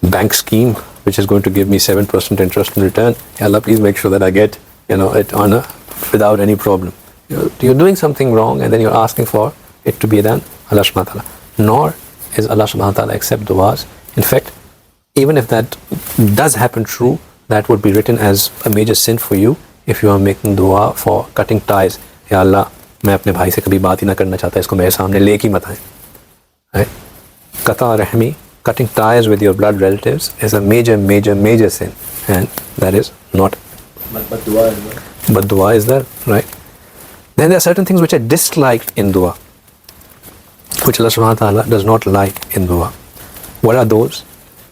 bank scheme which is going to give me 7% interest in return. Ya Allah, please make sure that I get it on without any problem. You're doing something wrong and then you're asking for it to be done. Allah subhanahu wa ta'ala. Nor is Allah subhanahu wa ta'ala accept duas. In fact, even if that does happen true, that would be written as a major sin for you if you are making dua for cutting ties. Ya Allah, मैं अपने भाई से कभी बात ही ना करना चाहता, इसको मेरे सामने लेके मत आए. Right? Qata rahmi, cutting ties with your blood relatives is a major sin, and that is not. But dua is there. But dua is there, right? Then there are certain things which are disliked in dua, which Allah subhanahu wa ta'ala does not like in dua. What are those?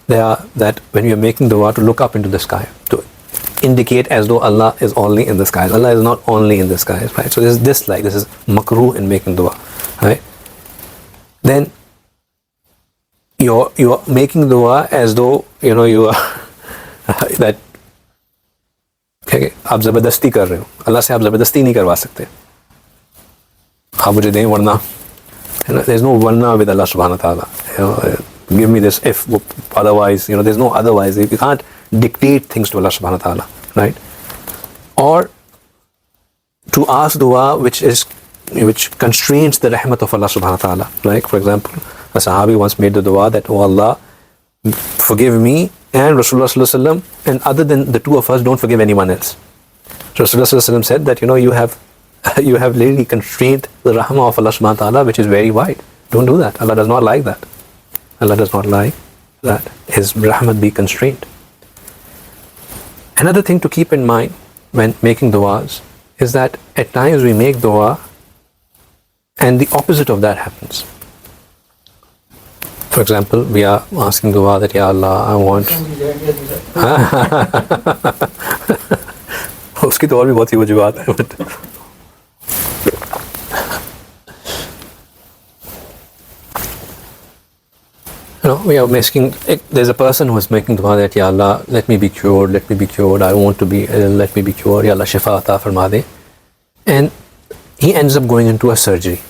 They are that when you are making dua, to look up into the sky, to indicate as though Allah is only in the skies. Allah is not only in the skies, right? So this is dislike, this is makruh in making dua, right? Then you're making dua as though you are that आप ज़बरदस्ती कर रहे हो. अल्लाह से आप ज़बरदस्ती नहीं करवा सकते. आप मुझे दें वरना, there is no वरना with Allah subhanahu wa ta'ala. Give me this if otherwise, there is no otherwise. You can't dictate things to Allah subhanahu wa ta'ala, right? Or to ask dua which constrains the rahmat of Allah subhanahu wa ta'ala. Like, for example, a sahabi once made the dua that, oh Allah, forgive me and Rasulullah sallallahu alaihi wasallam, and other than the two of us, don't forgive anyone else. Rasulullah sallallahu alaihi wasallam said that you have literally constrained the rahmah of Allah subhanahu wa ta'ala, which is very wide. Don't do that. Allah does not like that. Allah does not like that his rahmat be constrained. Another thing to keep in mind when making du'as is that at times we make du'a and the opposite of that happens. For example, we are asking du'a that, Ya Allah, I want... उसकी तो और भी बहुत सी वजूहात है, but we are asking, there's a person who is making dua that, Ya Allah, let me be cured, I want to be ill, let me be cured, Ya Allah, shifa ata farma de. And he ends up going into a surgery.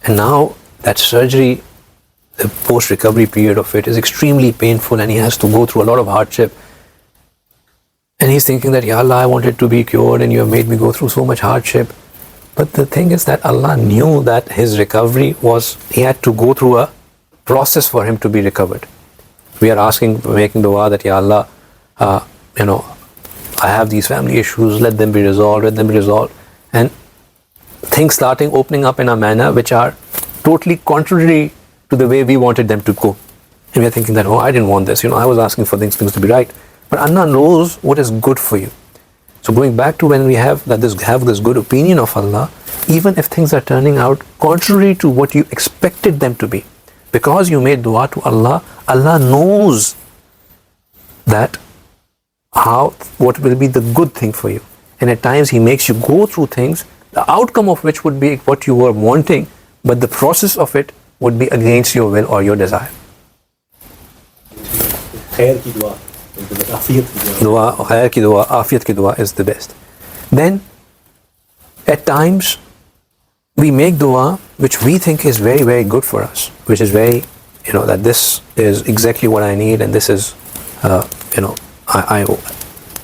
And now that surgery, the post-recovery period of it is extremely painful, and he has to go through a lot of hardship. And he's thinking that, Ya Allah, I wanted to be cured and you have made me go through so much hardship. But the thing is that Allah knew that his recovery was, he had to go through a process for him to be recovered. We are asking, making dua that, Ya Allah, I have these family issues, let them be resolved. And things starting opening up in a manner which are totally contrary to the way we wanted them to go. And we are thinking that, oh, I didn't want this, I was asking for things to be right. But Allah knows what is good for you. So going back to when we have this good opinion of Allah, even if things are turning out contrary to what you expected them to be, because you made dua to Allah, Allah knows that what will be the good thing for you. And at times He makes you go through things, the outcome of which would be what you were wanting, but the process of it would be against your will or your desire. Khair ki dua. Dua, khair ki dua, afiyat ki dua is the best. Then, at times, we make dua which we think is very, very good for us, which is very, that this is exactly what I need, and this is,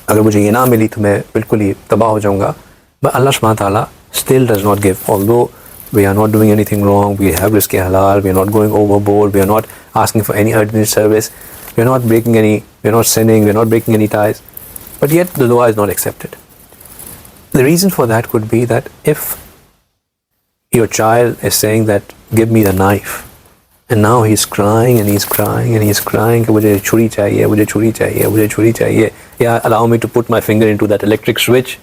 अगर मुझे ये ना मिली तो मैं बिल्कुल ही तबाह हो जाऊंगा. But Allah subhanahu wa ta'ala still does not give. Although we are not doing anything wrong, we have rizq halal, we are not going overboard, we are not asking for any urgent service, we are not sinning, we are not breaking any ties, but yet the dua is not accepted. The reason for that could be that if your child is saying that, give me the knife, and now he's crying and he's crying and he's crying, mujhe churi chahiye, yeah, allow me to put my finger into that electric switch,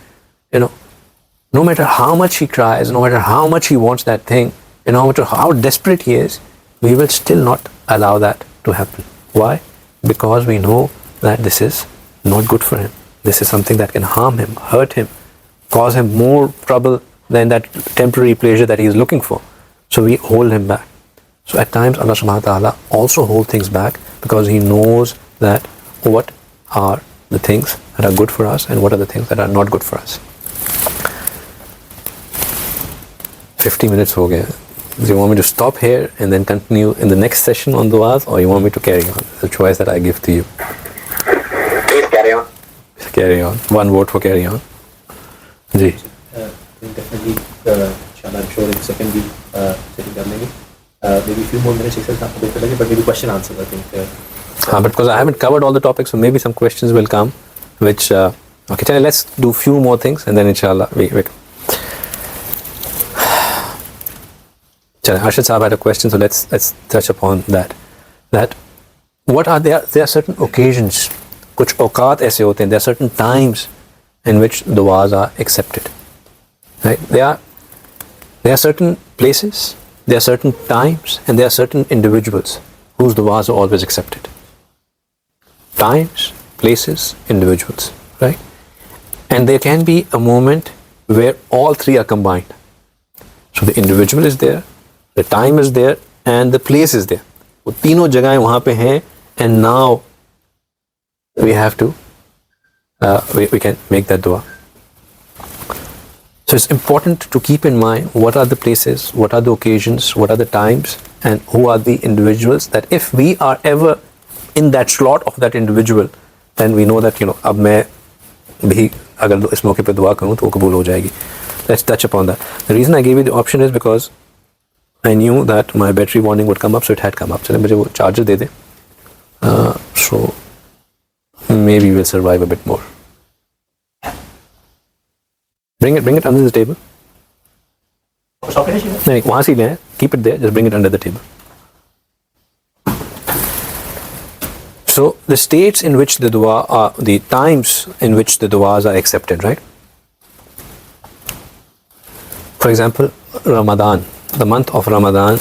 no matter how much he cries, no matter how much he wants that thing, no matter how desperate he is, we will still not allow that to happen. Why? Because we know that this is not good for him. This is something that can harm him, hurt him, cause him more trouble than that temporary pleasure that he is looking for. So we hold him back. So at times Allah subhanahu wa ta'ala also holds things back because He knows that what are the things that are good for us and what are the things that are not good for us. 50 minutes ho gaya. Do you want me to stop here and then continue in the next session on du'as, or you want me to carry on? It's a choice that I give to you. Please carry on. Carry on. One vote for carry on. Ji. Definitely, inshallah, I'm sure in the second week, maybe a few more minutes, but maybe question answers, I think. But because I haven't covered all the topics, so maybe some questions will come, which, okay, let's do a few more things and then inshallah we Arshad Sahab had a question, so let's touch upon that. That what are there are certain occasions, kuch awqat aise hote hain, there are certain times in which du'as are accepted. Right? There are certain places, there are certain times, and there are certain individuals whose du'as are always accepted. Times, places, individuals, right? And there can be a moment where all three are combined. So the individual is there, the time is there, and the place is there. वो तीनों जगहें वहाँ पे हैं, and now we have to, we can make that dua. So it's important to keep in mind what are the places, what are the occasions, what are the times, and who are the individuals, that if we are ever in that slot of that individual, then we know that, अब मैं भी अगर इस मौके पे दुआ करूँ तो वो कबूल हो जाएगी. Let's touch upon that. The reason I gave you the option is because I knew that my battery warning would come up, so it had come up. So मुझे वो charger they they. So maybe we'll survive a bit more. Bring it under the table. नहीं, वहाँ से ले, keep it there. Just bring it under the table. So the states in which the dua are, the times in which the duas are accepted, right? For example, Ramadan, the month of Ramadan,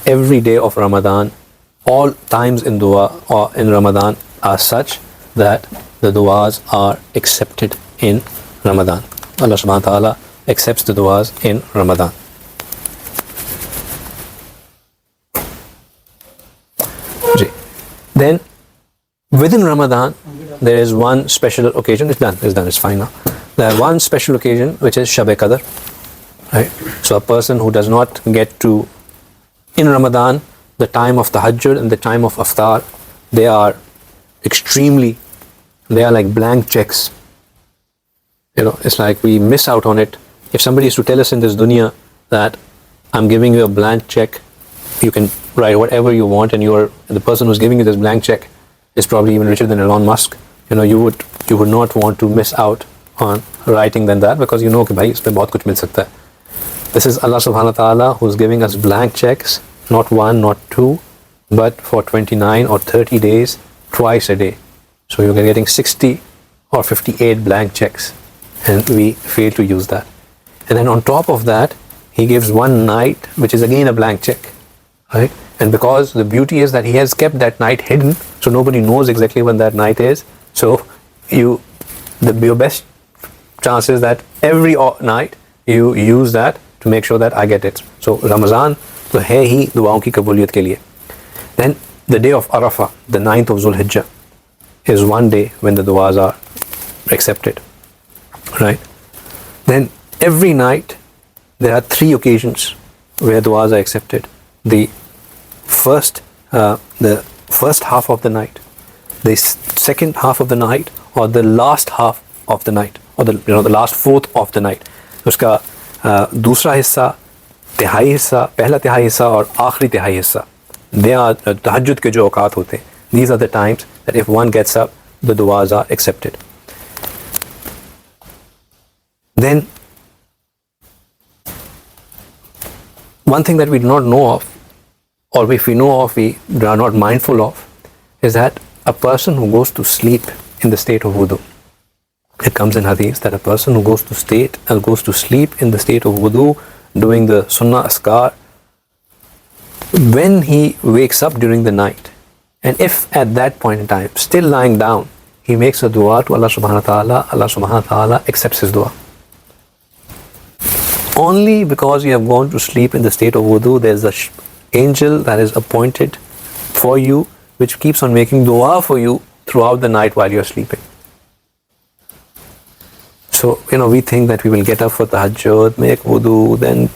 every day of Ramadan, all times in dua or in Ramadan are such that the duas are accepted in Ramadan. Allah subhanahu wa ta'ala accepts the duas in Ramadan. Then within Ramadan there is one special occasion. It's done, it's fine now. There is one special occasion which is Shab-e-Qadr, right? So a person who does not get to, in Ramadan, the time of tahajjud and the time of iftar, they are like blank checks. It's like we miss out on it. If somebody is to tell us in this dunya that I'm giving you a blank check, you can write whatever you want, and the person who's giving you this blank check is probably even richer than Elon Musk. You would not want to miss out on writing than that, because कि भाई इसमें बहुत कुछ मिल सकता है. This is Allah subhanahu wa ta'ala who's giving us blank checks, not one, not two, but for 29 or 30 days, twice a day. So you're getting 60 or 58 blank checks, and we fail to use that. And then on top of that, he gives one night, which is again a blank check, right? And because the beauty is that he has kept that night hidden, so nobody knows exactly when that night is. So your best chance is that every night you use that to make sure that I get it. So Ramadan तो है ही दुआओं की कबूलियत के लिए. Then the day of Arrafah, the 9th of Zulhijjah, is one day when the duas are accepted, right? Then every night there are 3 occasions where duas are accepted. The first half of the night, the second half of the night, or the last half of the night, or the last fourth of the night. उसका दूसरा हिस्सा, तिहाई हिस्सा, पहला तिहाई हिस्सा और आखिरी तिहाई हिस्सा, they are tahajjud के जो औकात होते हैं. These are the times that if one gets up, the duas are accepted. Then one thing that we do not know of, or if we know of, we are not mindful of, is that a person who goes to sleep in the state of wudu, it comes in hadith that a person who goes to sleep in the state of wudu, doing the sunnah askar, when he wakes up during the night, and if at that point in time still lying down, he makes a dua to Allah subhanahu wa ta'ala, Allah subhanahu wa ta'ala accepts his dua. Only because you have gone to sleep in the state of wudu, there is an angel that is appointed for you, which keeps on making dua for you throughout the night while you are sleeping. So, we think that we will get up for tahajjud, make wudu, then,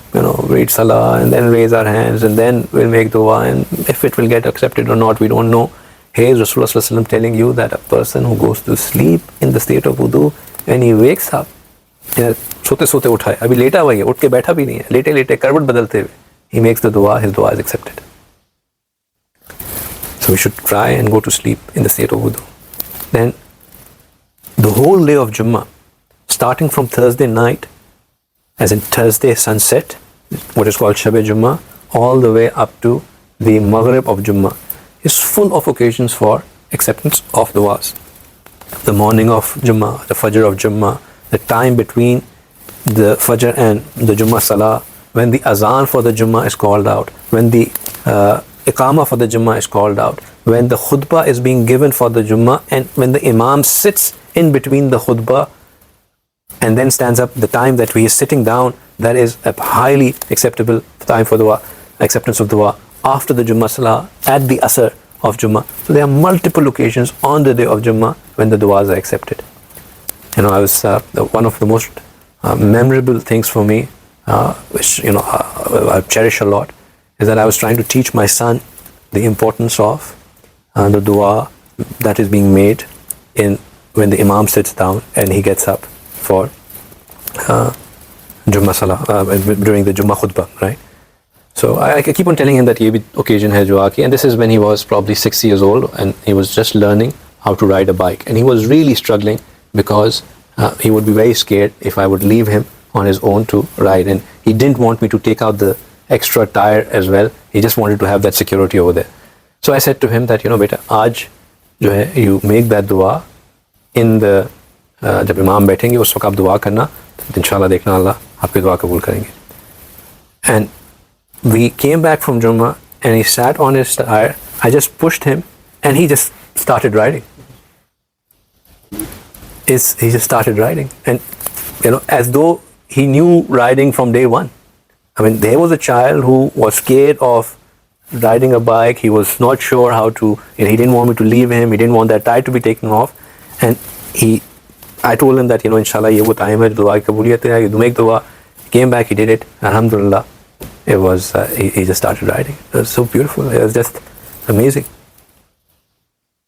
read salah, and then raise our hands, and then we'll make dua, and if it will get accepted or not, we don't know. Here is Rasulullah sallallahu alaihi wasallam telling you that a person who goes to sleep in the state of wudu, when he wakes up, सोते सोते उठा है, अभी लेटा हुआ है, उठ के बैठा भी नहीं है, लेटे लेटे करवट बदलते हुए, he makes the dua, his dua is accepted. So we should try and go to sleep in the state of wudu. Then the whole day of Jumu'ah, starting from Thursday night, as in Thursday sunset, what is called Shab-e-Jumu'ah, all the way up to the Maghrib of Jumu'ah, is full of occasions for acceptance of duas. The morning of Jumu'ah, the Fajr of Jumu'ah, the time between the Fajr and the Jumu'ah Salah, when the adhān for the Jumu'ah is called out, when the iqāmah for the Jumu'ah is called out, when the khutbah is being given for the Jumu'ah, and when the Imam sits in between the khutbah and then stands up, the time that he is sitting down, that is a highly acceptable time for dua, acceptance of dua. After the Jumu'ah Salah, at the Asr of Jumu'ah. So there are multiple occasions on the day of Jumu'ah when the duas are accepted. I was one of the most memorable things for me, which I cherish a lot, is that I was trying to teach my son the importance of the dua that is being made when the Imam sits down and he gets up for Jumu'ah Salah, during the Jumu'ah Khutbah, right? So I keep on telling him that ye bhi occasion hai dua ki, and this is when he was probably 6 years old, and he was just learning how to ride a bike, and he was really struggling because he would be very scared if I would leave him on his own to ride, and he didn't want me to take out the extra tire as well. He just wanted to have that security over there. So I said to him that, beta, aaj جو ہے you make that دعا ان دا جب امام بیٹھیں گے اس وقت آپ دعا کرنا، انشاءاللہ دیکھنا اللہ آپ کی دعا قبول کریں گے. And we came back from جمعہ and he sat on his tyre. I just pushed him and he just started riding. He just started riding, and as though he knew riding from day one. I mean, there was a child who was scared of riding a bike. He was not sure how to, he didn't want me to leave him. He didn't want that tie to be taken off. And I told him that, inshallah, ye wo time hai, dua ki qabooliyat hai, you make dua. He came back, he did it. Alhamdulillah. It was, he just started riding. It was so beautiful. It was just amazing.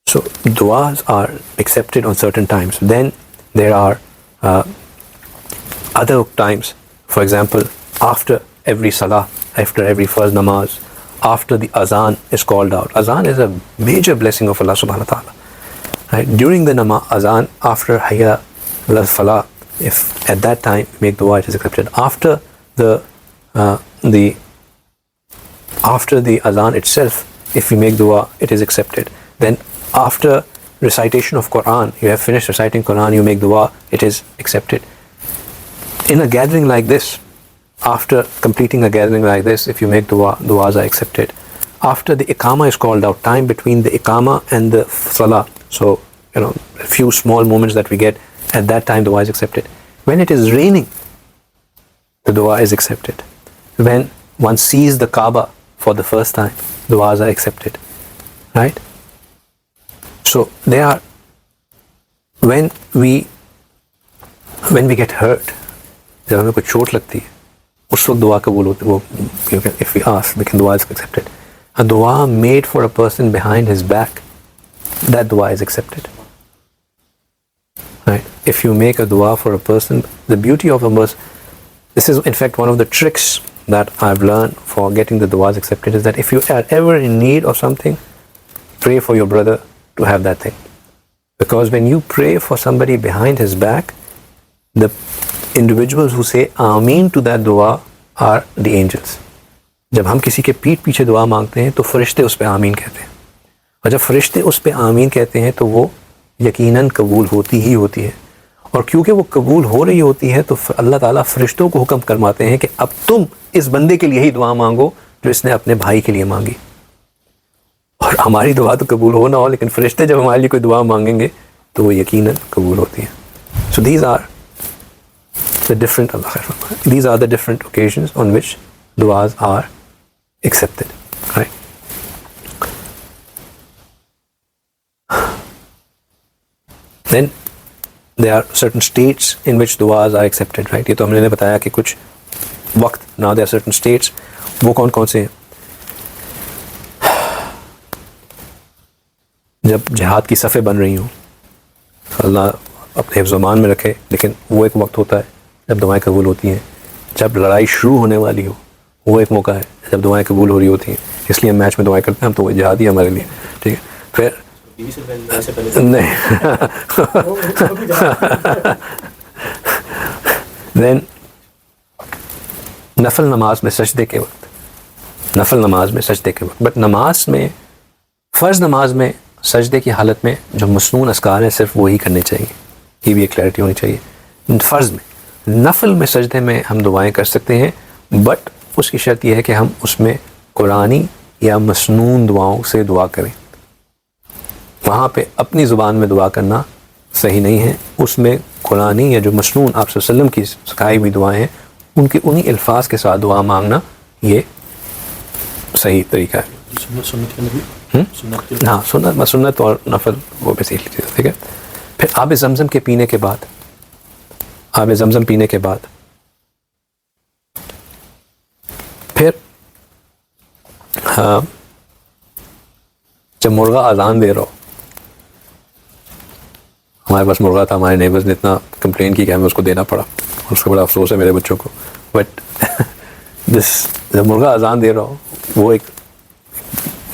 So du'as are accepted on certain times. Then there are other times. For example, after every salah, after every first namaz, after the adhān is called out. Adhān is a major blessing of Allah subhanahu wa ta'ala. Right? During the adhān, after hayya ala falah, if at that time you make dua, it is accepted. After the adhān itself, if you make dua, it is accepted. Then after recitation of Qur'an, you have finished reciting Qur'an, you make dua, it is accepted. In a gathering like this, after completing a gathering like this, if you make dua, duas are accepted. After the iqāmah is called out, time between the iqāmah and the salah, so a few small moments that we get, at that time dua is accepted. When it is raining, the dua is accepted. When one sees the Kaaba for the first time, duas are accepted. Right? So they are, when we get hurt, جب ہمیں کوئی چوٹ لگتی ہے اس وقت دعا قبول ہوتی ہے. وہ if we ask, then dua is accepted. A dua made for a person behind his back, that dua is accepted. Right? If you make a dua for a person, the beauty of a verse, this is in fact one of the tricks that I've learned for getting the duas accepted, is that if you are ever in need of something, pray for your brother to have that thing. Because when you pray for somebody behind his back, the individuals who say Ameen to that dua are the angels. جب ہم کسی کے پیٹھ پیچھے دعا مانگتے ہیں تو فرشتے اس پہ آمین کہتے ہیں، اور جب فرشتے اس پہ آمین کہتے ہیں تو وہ یقیناً قبول ہوتی ہی ہوتی ہے. اور کیونکہ وہ قبول ہو رہی ہوتی ہے تو اللہ تعالیٰ فرشتوں کو حکم فرماتے ہیں کہ اب تم اس بندے کے لیے ہی دعا مانگو جو اس نے اپنے بھائی کے لیے مانگی. اور ہماری دعا تو قبول ہو نہ ہو، لیکن فرشتے جب ہمارے لیے کوئی دعا مانگیں گے تو وہ یقیناً قبول ہوتی ہے. So these are the different occasions on which duas are accepted. Right? Then there are certain states in which duas are accepted. Right? یہ تو ہم نے بتایا کہ کچھ وقت. Now there are certain states. وہ کون کون سے ہیں؟ جب جہاد کی صفیں بن رہی ہوں، اللہ اپنے حفظ و امان میں رکھے، لیکن وہ ایک وقت ہوتا ہے جب دعائیں قبول ہوتی ہیں. جب لڑائی شروع ہونے والی ہو، وہ ایک موقع ہے جب دعائیں قبول ہو رہی ہوتی ہیں. اس لیے ہم میچ میں دعائیں کرتے ہیں، ہم تو وہ جہاد ہی ہمارے لیے. ٹھیک ہے. پھر نہیں دین نفل نماز میں سجدے کے وقت، بٹ نماز میں، فرض نماز میں سجدے کی حالت میں جو مسنون اذکار ہیں صرف وہی کرنے چاہیے. یہ بھی ایک کلیئرٹی ہونی چاہیے. فرض میں، نفل میں سجدے میں ہم دعائیں کر سکتے ہیں، بٹ اس کی شرط یہ ہے کہ ہم اس میں قرآنی یا مسنون دعاؤں سے دعا کریں. وہاں پہ اپنی زبان میں دعا کرنا صحیح نہیں ہے. اس میں قرآنی یا جو مسنون آپ صلی اللہ علیہ وسلم کی سکھائی ہوئی دعائیں ہیں ان کے انہی الفاظ کے ساتھ دعا مانگنا یہ صحیح طریقہ ہے. ہاں، سنت اور نفل وہ بھی سیکھ لیجیے. ٹھیک ہے. پھر آب زمزم کے پینے کے بعد، پھر جب مرغا اذان دے رہا ہو، ہمارے پاس مرغا تھا، ہمارے نیبرز نے اتنا کمپلین کی کہ ہمیں اس کو دینا پڑا، اور اس کو بڑا افسوس ہے میرے بچوں کو. بٹ جب مرغا اذان دے رہا ہو وہ ایک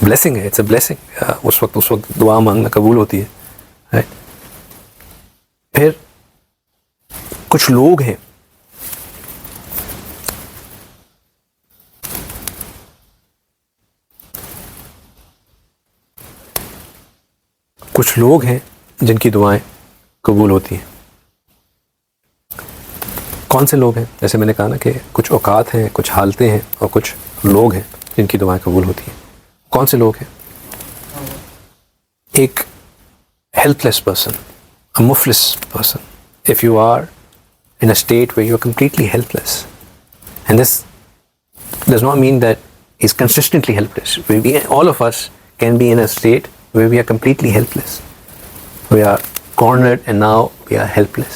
بلیسنگ ہے، اٹس اے بلیسنگ. اس وقت دعا مانگنا قبول ہوتی ہے. پھر کچھ لوگ ہیں کچھ لوگ ہیں جن کی دعائیں قبول ہوتی ہیں. کون سے لوگ ہیں؟ جیسے میں نے کہا نا کہ کچھ اوقات ہیں، کچھ حالتیں ہیں، اور کچھ لوگ ہیں جن کی دعائیں قبول ہوتی ہیں. کون سے لوگ ہیں؟ ایک ہیلپ لیس پرسن، a مفلس person. If you are in a state where you are completely helpless, and this does not mean that he's consistently helpless. All of us can be in a state where we are completely helpless. We are cornered and now we are helpless.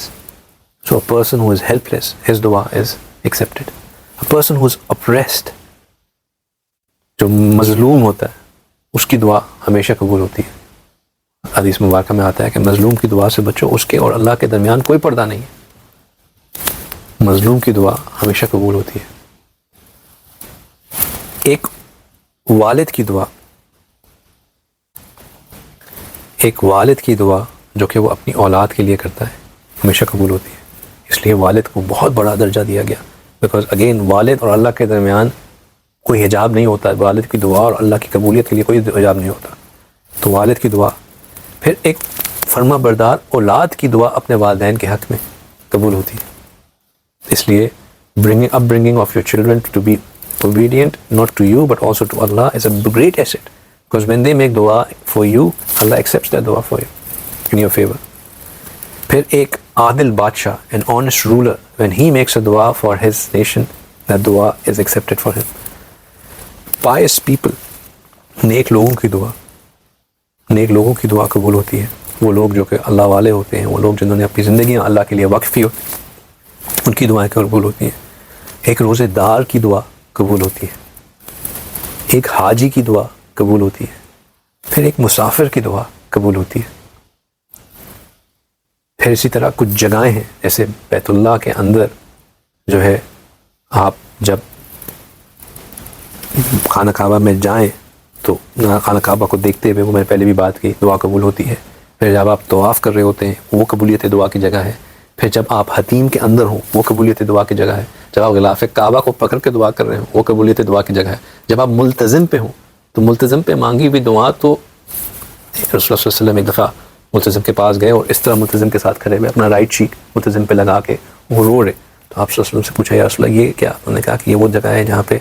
So a person who is helpless, his dua is accepted. A person who is oppressed, جو مظلوم ہوتا ہے، اس کی دعا ہمیشہ قبول ہوتی ہے. حدیث مبارکہ میں آتا ہے کہ مظلوم کی دعا سے بچو، اس کے اور اللہ کے درمیان کوئی پردہ نہیں ہے. مظلوم کی دعا ہمیشہ قبول ہوتی ہے. ایک والد کی دعا، ایک والد کی دعا جو کہ وہ اپنی اولاد کے لیے کرتا ہے، ہمیشہ قبول ہوتی ہے. اس لیے والد کو بہت بڑا درجہ دیا گیا، بیکاز اگین والد اور اللہ کے درمیان کوئی حجاب نہیں ہوتا. والد کی دعا اور اللہ کی قبولیت کے لیے کوئی حجاب نہیں ہوتا. تو والد کی دعا. پھر ایک فرما بردار اولاد کی دعا اپنے والدین کے حق میں قبول ہوتی ہے. اس لیے upbringing of your children to be obedient, not to you but also to Allah, is a great asset, because when they make dua for you, Allah accepts that dua for you in your favor. پھر ایک عادل بادشاہ, an honest ruler, when he makes a dua for his nation, that dua is accepted for him. pious people, نیک لوگوں کی دعا, نیک لوگوں کی دعا قبول ہوتی ہے. وہ لوگ جو کہ اللہ والے ہوتے ہیں, وہ لوگ جنہوں نے اپنی زندگیاں اللہ کے لیے وقف کی ہوتی ہیں, ان کی دعائیں قبول ہوتی ہیں. ایک روزے دار کی دعا قبول ہوتی ہے. ایک حاجی کی دعا قبول ہوتی ہے. پھر ایک مسافر کی دعا قبول ہوتی ہے. پھر اسی طرح کچھ جگہیں ہیں, جیسے بیت اللہ کے اندر جو ہے آپ جب خانہ کعبہ میں جائیں تو خانہ کعبہ کو دیکھتے ہوئے, وہ میں نے پہلے بھی بات کی, دعا قبول ہوتی ہے. پھر جب آپ طواف کر رہے ہوتے ہیں, وہ قبولیت دعا کی جگہ ہے. پھر جب آپ حتیم کے اندر ہوں, وہ قبولیت دعا کی جگہ ہے. جب آپ غلاف کعبہ کو پکڑ کے دعا کر رہے ہوں, وہ قبولیت دعا کی جگہ ہے. جب آپ ملتزم پہ ہوں, تو ملتزم پہ مانگی ہوئی دعا تو رسول اللہ صلی اللہ علیہ وسلم ایک دفعہ ملتزم کے پاس گئے اور اس طرح ملتزم کے ساتھ کھڑے ہوئے, اپنا رائٹ چیک ملتزم پہ لگا کے وہ رو رہے. تو آپ صلی اللہ علیہ وسلم سے پوچھا, یا رسول اللہ یہ کیا؟ انہوں نے کہا کہ یہ وہ جگہ ہے جہاں پہ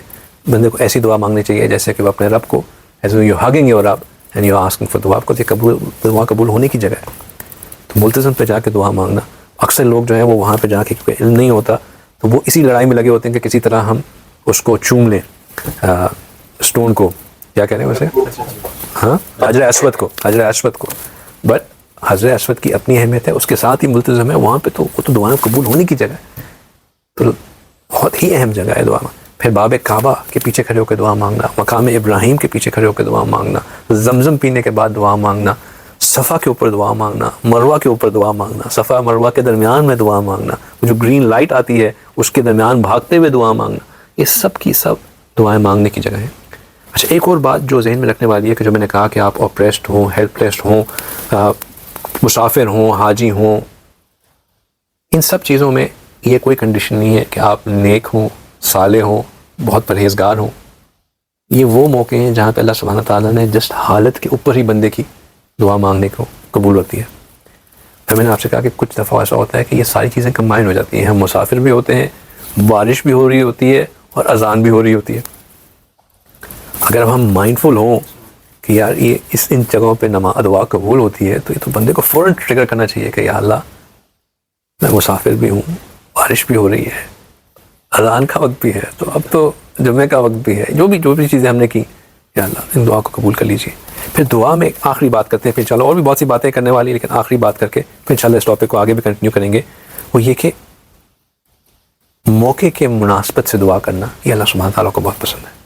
بندے کو ایسی دعا مانگنی چاہیے جیسے کہ وہ اپنے رب کو, ایز یو ہگنگ یور رب اینڈ یو آسکنگ فار دعا, کو دعا قبول ہونے کی جگہ ہے. تو ملتزم پہ جا کے دعا مانگنا, اکثر لوگ جو ہیں وہ وہاں پہ جا کے کیونکہ علم نہیں ہوتا تو وہ اسی لڑائی میں لگے ہوتے ہیں کہ کسی طرح ہم اس کو چوم لیں, اسٹون کو, کیا کہہ رہے ہیں ویسے, ہاں, حجر اسود کو, حجر اسود کو. بٹ حجر اسود کی اپنی اہمیت ہے, اس کے ساتھ ہی ملتزم ہے وہاں پہ, تو وہ تو دعائیں قبول ہونے کی جگہ ہے. تو بہت ہی اہم جگہ ہے دعا میں. پھر باب کعبہ کے پیچھے کھڑے ہو کے دعا مانگنا, مقام ابراہیم کے پیچھے کھڑے ہو کے دعا مانگنا, زمزم پینے کے بعد دعا مانگنا, صفا کے اوپر دعا مانگنا, مروہ کے اوپر دعا مانگنا, صفا مروہ کے درمیان میں دعا مانگنا, جو گرین لائٹ آتی ہے اس کے درمیان بھاگتے ہوئے دعا مانگنا, یہ سب کی سب دعائیں مانگنے کی جگہ ہے. اچھا, ایک اور بات جو ذہن میں رکھنے والی ہے کہ جو میں نے کہا کہ آپ اوپریسڈ ہوں, ہیلپ لیس ہوں, مسافر ہوں, حاجی ہوں, ان سب چیزوں میں یہ کوئی کنڈیشن نہیں ہے کہ آپ نیک ہوں, صالح ہوں, بہت پرہیزگار ہوں. یہ وہ موقع ہیں جہاں پہ اللہ سبحانہ تعالیٰ نے جسٹ حالت کے اوپر ہی بندے کی دعا مانگنے کو قبول ہوتی ہے. پھر میں نے آپ سے کہا کہ کچھ دفعہ ایسا ہوتا ہے کہ یہ ساری چیزیں کمبائن ہو جاتی ہیں. ہم مسافر بھی ہوتے ہیں, بارش بھی ہو رہی ہوتی ہے, اور اذان بھی ہو رہی ہوتی ہے. اگر ہم مائنڈفل ہوں کہ یار یہ ان جگہوں پہ دعا قبول ہوتی ہے, تو یہ تو بندے کو فوراً ٹریگر کرنا چاہیے کہ یا اللہ میں مسافر بھی ہوں, بارش بھی ہو رہی ہے, اذان کا وقت بھی ہے, تو اب تو جمعے کا وقت بھی ہے, جو بھی چیزیں ہم نے کی, یا اللہ ان دعا کو قبول کر لیجیے. پھر دعا میں ایک آخری بات کرتے ہیں, پھر چلو اور بھی بہت سی باتیں کرنے والی, لیکن آخری بات کر کے پھر انشاءاللہ اس ٹاپک کو آگے بھی کنٹینیو کریں گے. وہ یہ کہ موقع کے مناسبت سے دعا کرنا یہ اللہ سبحانہ تعالیٰ کو بہت پسند ہے.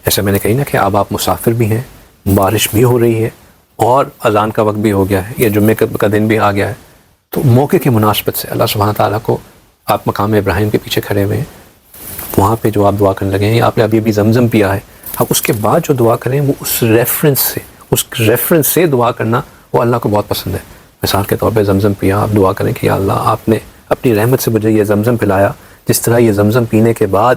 جیسے میں نے کہی نا کہ اب آپ مسافر بھی ہیں, بارش بھی ہو رہی ہے, اور اذان کا وقت بھی ہو گیا ہے, یا جمعے کا دن بھی آ گیا ہے, تو موقع کی مناسبت سے اللہ سبحانہ تعالیٰ کو, آپ مقام ابراہیم کے پیچھے کھڑے ہوئے ہیں, وہاں پہ جو آپ دعا کرنے لگے ہیں, آپ نے ابھی زمزم پیا ہے, اب اس کے بعد جو دعا کریں وہ اس ریفرنس سے دعا کرنا وہ اللہ کو بہت پسند ہے. مثال کے طور پہ زمزم پیا, آپ دعا کریں کہ یا اللہ آپ نے اپنی رحمت سے مجھے یہ زمزم پلایا, جس طرح یہ زمزم پینے کے بعد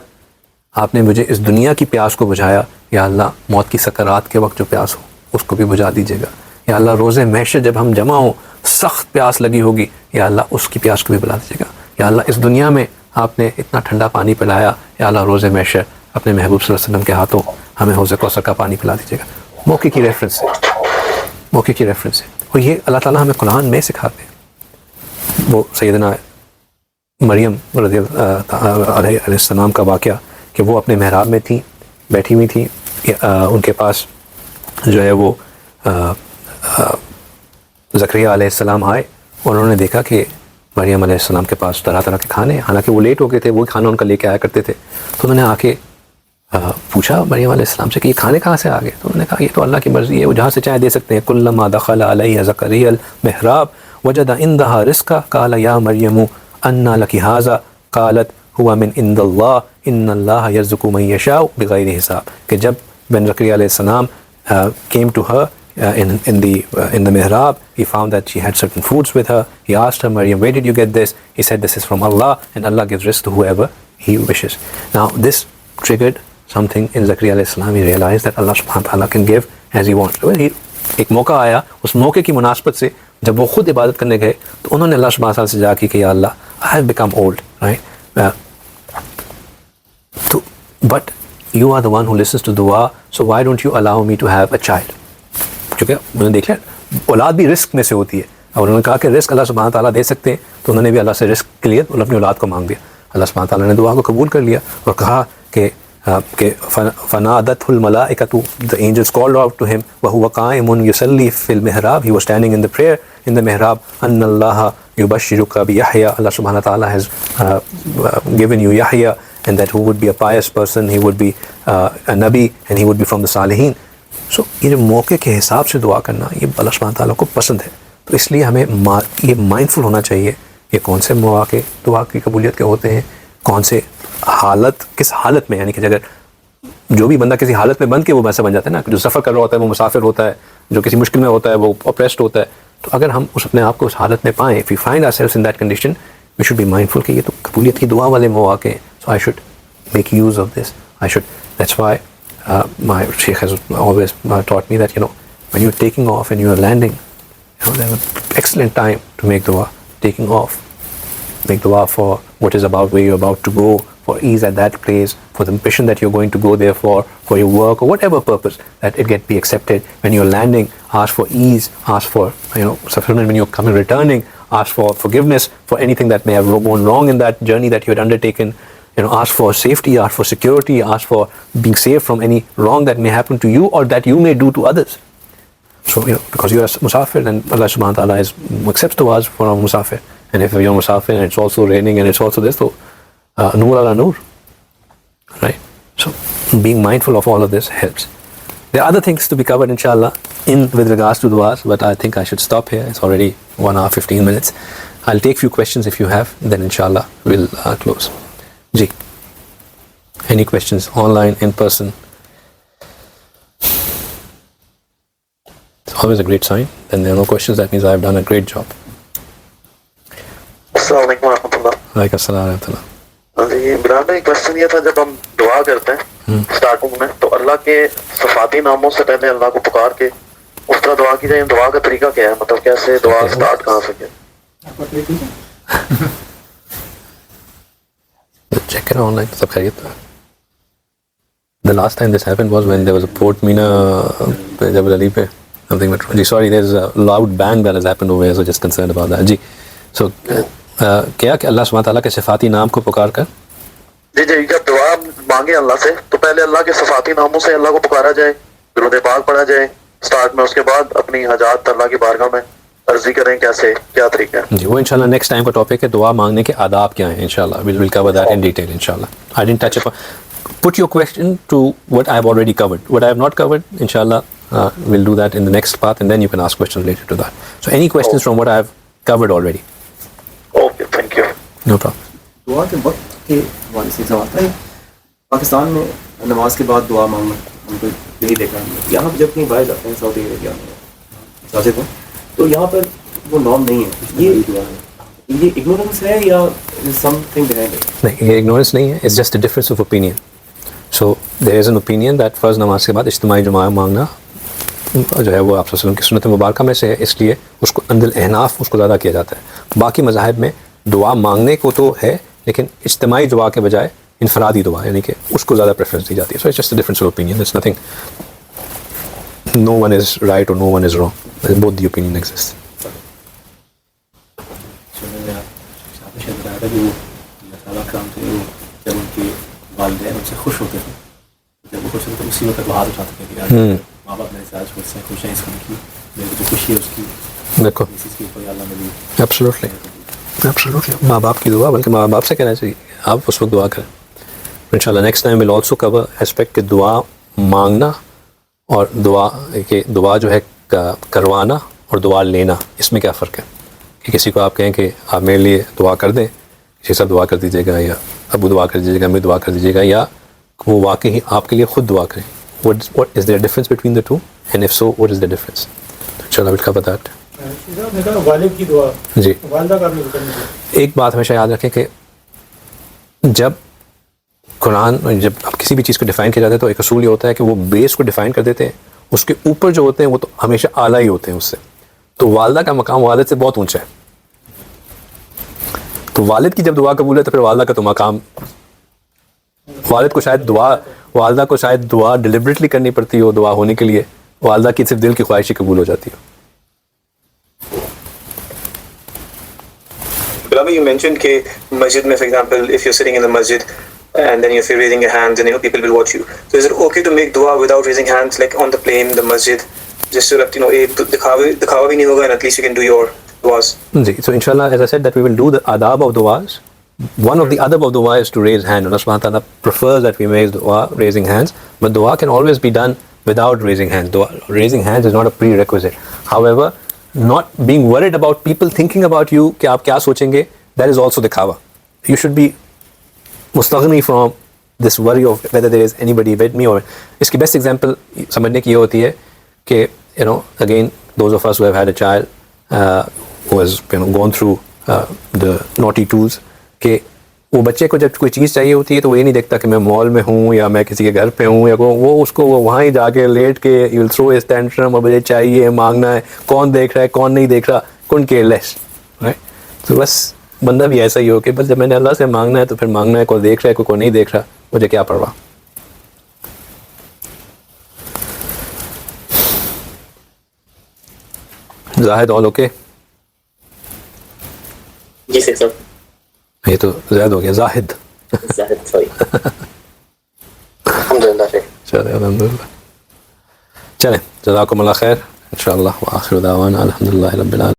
آپ نے مجھے اس دنیا کی پیاس کو بجھایا, یا اللہ موت کی سکرات کے وقت جو پیاس ہو اس کو بھی بجھا دیجیے گا, یا اللہ روز محشر جب ہم جمع ہوں سخت پیاس لگی ہوگی، یا اللہ اس کی پیاس کو بھی بلا دیجیے گا. یا اللہ اس دنیا میں آپ نے اتنا ٹھنڈا پانی پلایا، یا اللہ روز محشر اپنے محبوب صلی اللہ علیہ وسلم کے ہاتھوں ہمیں حوض کوثر کا پانی پلا دیجیے گا. موقع کی ریفرنس ہے، موقع کی ریفرنس ہے. اور یہ اللہ تعالیٰ ہمیں قرآن میں سکھاتے ہیں. وہ سیدنا مریم رضی اللہ علیہ السلام کا واقعہ کہ وہ اپنے محراب میں تھیں، بیٹھی ہوئی تھیں، ان کے پاس جو ہے وہ زکریا علیہ السلام آئے اور انہوں نے دیکھا کہ مریم علیہ السلام کے پاس طرح طرح کے کھانے ہیں، حالانکہ وہ لیٹ ہو گئے تھے، وہ کھانا ان کا لے کے آیا کرتے تھے. تو انہوں نے آ کے پوچھا مریم علیہ السلام سے کہ یہ کھانے کہاں سے آ گئے؟ تو انہوں نے کہا یہ تو اللہ کی مرضی ہے، وہ جہاں سے چاہے دے سکتے ہیں. کلما دخل علیہ زکریا المحراب وجد عندها رزقا قال یا مریم انا لک ھذا قالت هو من عند اللہ ان اللہ یرزق من یشاء بغیر حساب. کہ جب بن زکریا علیہ السلام came to her in the mihrab, he found that she had certain foods with her. He asked her, Maryam, where did you get this? He said, this is from Allah, and Allah gives rizq to whoever He wishes. Now this triggered something in Zakaria alayhi salam. He realized that Allah subhanahu wa ta'ala can give as He wants. Well, ایک موقع آیا، اس موقع کی مناسبت سے جب وہ خود عبادت کرنے گئے تو انہوں نے اللہ سبحانہ وتعالی سے جا کی کہ یا اللہ I have become old, right? But you are the one who listens to dua, so why don't you allow me to have a child? کیونکہ انہوں نے دیکھ لیا اولاد بھی رزق میں سے ہوتی ہے، اور انہوں نے کہا کہ رزق اللہ سبحانہ تعالیٰ دے سکتے ہیں، تو انہوں نے بھی اللہ سے رزق کے لیے اپنی اولاد کو مانگ دیا. اللہ سبحانہ تعالیٰ نے دعا کو قبول کر لیا اور کہا کہ فنادته الملائکۃ, the angels called out to him وهو قائم يصلي في المحراب, he was standing in the prayer in the mihrab, in Allah یبشرک بیحییٰ, Allah subhanahu wa ta'ala has given you Yahya, and that who would be a pious person, he would be a nabi, and he would be from the صالحین. So یہ موقع کے حساب سے دعا کرنا یہ اللہ سبحانہ تعالیٰ کو پسند ہے. تو اس لیے ہمیں یہ مائنڈفل ہونا چاہیے یہ کون سے مواقع دعا کی قبولیت کے ہوتے ہیں, کون سے حالت, کس حالت میں, یعنی کہ اگر جو بھی بندہ کسی حالت میں بند کے وہ ویسا بن جاتا ہے نا, جو سفر کر رہا ہوتا ہے وہ مسافر ہوتا ہے, جو کسی مشکل میں ہوتا ہے وہ اپریسڈ ہوتا ہے. تو اگر ہم اپنے آپ کو اس حالت میں پائیں, if we find ourselves in that condition, we should be mindful کہ یہ تو قبولیت کی دعا والے مواقع ہیں. So I should make use of this. That's why my Shaykh has always taught me that, when you're taking off and you're landing, there's an excellent time to make dua. Taking off, make dua for what is about, where you're about to go, for ease at that place, for the mission that you're going to go there for your work or whatever purpose, that it be accepted. When you're landing, ask for ease, ask for sufficient. When you're coming, returning, ask for forgiveness for anything that may have gone wrong in that journey that you had undertaken. Ask for safety, ask for security, ask for being safe from any wrong that may happen to you or that you may do to others. So, because you are musafir, then Allah subhanahu wa ta'ala accepts du'as for a musafir. And if you're musafir and it's also raining and it's also this, so noor ala noor, right? So being mindful of all of this helps. There are other things to be covered, inshallah, with regards to du'as, but I think I should stop here. It's already 1 hour 15 minutes. I'll take few questions if you have, then inshallah we'll close. Ji, any questions online, in person? It's always a great sign. Then there are no questions, that means I've done a great job. السلام علیکم ورحمۃ اللہ. وعلیکم السلام ورحمۃ اللہ. جی بلال بھائی, question یہ تھا, جب ہم دعا کرتے ہیں اسٹارٹنگ میں تو اللہ کے صفاتی ناموں سے پہلے اللہ کو پکار کے اس طرح دعا کی جائے, دعا کا طریقہ کیا ہے, مطلب کیسے دعا اسٹارٹ کہاں سے کیا؟ Check it online. سب خیریت ہے. The last time this happened was when there was a Port Mina Jabal Ali pe something. Sorry, there's a loud bang that has happened over here, so just concerned about that. Ji, so کیا کہ اللہ سبحانہ تعالیٰ کے صفاتی نام کو پکار کر جی جب دعا مانگے اللہ سے تو پہلے اللہ کے صفاتی ناموں سے اللہ کو پکارا جائے, درود پاک پڑھا جائے اسٹارٹ میں, اس کے بعد اپنی حاجات اللہ کی بارگاہ میں عرضی کریں, کیسے کیا طریقہ ہے جی. وہ انشاءاللہ نیکسٹ ٹائم کا ٹاپک ہے, دعا مانگنے کے آداب کیا ہیں. انشاءاللہ we'll cover that in detail inshallah. I didn't touch upon. Put your question to what I have already covered. What I have not covered, inshallah, we'll do that in the next part, and then you can ask questions related to that. So any questions from what I have covered already? Okay, thank you. No problem. دعا کے وقت کے حوالے سے سوال ہے. پاکستان میں نماز کے بعد دعا مانگنا ہم کو یہی دیکھا ہے. یہاں جب کہیں باہر جاتے ہیں سعودی عربیہ میں ساتھ کو, تو یہاں پر وہ نام نہیں ہے. یہ اگنورنس ہے یا سم تھنگ بہائنڈ اٹ؟ نہیں, یہ اگنورنس نہیں ہے, it's just a difference of opinion. So there is an opinion that فرض نماز کے بعد اجتماعی جمعہ مانگنا جو ہے وہ آپ صلی اللہ علیہ وسلم کی سنت مبارکہ میں سے ہے، اس لیے اس کو عند الاحناف اس کو زیادہ کیا جاتا ہے. باقی مذاہب میں دعا مانگنے کو تو ہے، لیکن اجتماعی دعا کے بجائے انفرادی دعا یعنی کہ اس کو زیادہ پریفرنس دی جاتی ہے. So it's just a difference of opinion, it's nothing. No one is right or no one is wrong. Both the opinion exists. جب ان کے والدین ان سے خوش ہوتے تھے، جب وہ خوش ہوتے اسی وقت وہ ہاتھ اٹھاتے تھے کہ ماں باپ میرے سے آج خوش ہیں، خوش ہیں اس کی میری جو خوشی ہے اس کی دیکھو اس کے اوپر اللہ میری ایبسولوٹلی ماں باپ کی دعا، بلکہ ماں باپ سے کہنا چاہیے آپ اس وقت دعا کریں. انشاءاللہ next time will also cover aspect کہ دعا مانگنا اور دعا جو ہے کروانا اور دعا لینا، اس میں کیا فرق ہے. کہ کسی کو آپ کہیں کہ آپ میرے لیے دعا کر دیں، کسی صاحب دعا کر دیجیے گا، یا ابو دعا کر دیجیے گا، امی دعا کر دیجیے گا، یا وہ واقعی آپ کے لیے خود دعا کریں. what is there a difference between the two, and if so what is the difference. انشاءاللہ we'll cover that. والد کی دعا جی والدہ کا بھی ذکر نہیں. ایک بات ہمیشہ یاد رکھیں کہ جب قرآن جب آپ کسی بھی چیز کو ڈیفائن کیا جاتا ہے تو ایک اصول یہ ہوتا ہے کہ وہ بیس کو ڈیفائن کر دیتے ہیں، اس کے اوپر جو ہوتے ہیں وہ تو ہمیشہ اعلیٰ ہی ہوتے ہیں اس سے. تو والدہ کا مقام والد سے بہت اونچا ہے، تو والد کی جب دعا قبول ہے تو پھر والدہ کا تو مقام، والد کو شاید والدہ کو شاید دعا ڈیلیبریٹلی کرنی پڑتی ہو دعا ہونے کے لیے، والدہ کی صرف دل کی خواہش ہی قبول ہو جاتی ہو. Bilal, you mentioned کہ مسجد میں for example if you're sitting in the masjid and then if you're raising your hands and people will watch you, so is it okay to make dua without raising hands like on the plane, the masjid, just so that دکھاوا بھی نہیں ہوگا and at least you can do your duas. G so inshallah as I said that we will do the adab of duas. One of the adab of dua is to raise hand. Allah subhanahu wa ta'ala prefers that we make dua raising hands, but dua can always be done without raising hands. Raising hands is not a prerequisite. However, not being worried about people thinking about you کہ آپ کیا سوچیں گے, that is also دکھاوا. You should be مستغنی from this worry of whether there is anybody with me or. اس کی best example سمجھنے کی یہ ہوتی ہے کہ again those of us who have had a child who has gone through the naughty tools, کہ وہ بچے کو جب کوئی چیز چاہیے ہوتی ہے تو وہ یہ نہیں دیکھتا کہ میں مال میں ہوں یا میں کسی کے گھر پہ ہوں, یا وہ اس کو وہاں ہی جا کے لیٹ کے you will through his tantrum اور مجھے چاہیے مانگنا ہے, کون دیکھ رہا ہے کون نہیں دیکھ رہا, کون کیئر لیس. تو بس بندہ بھی ایسا ہی ہو کہ بس جب میں نے اللہ سے مانگنا ہے تو پھر مانگنا ہے, کوئی دیکھ رہا ہے کوئی نہیں دیکھ رہا, مجھے کیا پرواہ. زاہد آل اوکے؟ جی سر. یہ تو زیادہ ہو گیا, زاہد. چلے الحمدللہ. چلیں جزاکم اللہ خیر. انشاءاللہ وآخر دعوانا الحمدللہ رب العالمین.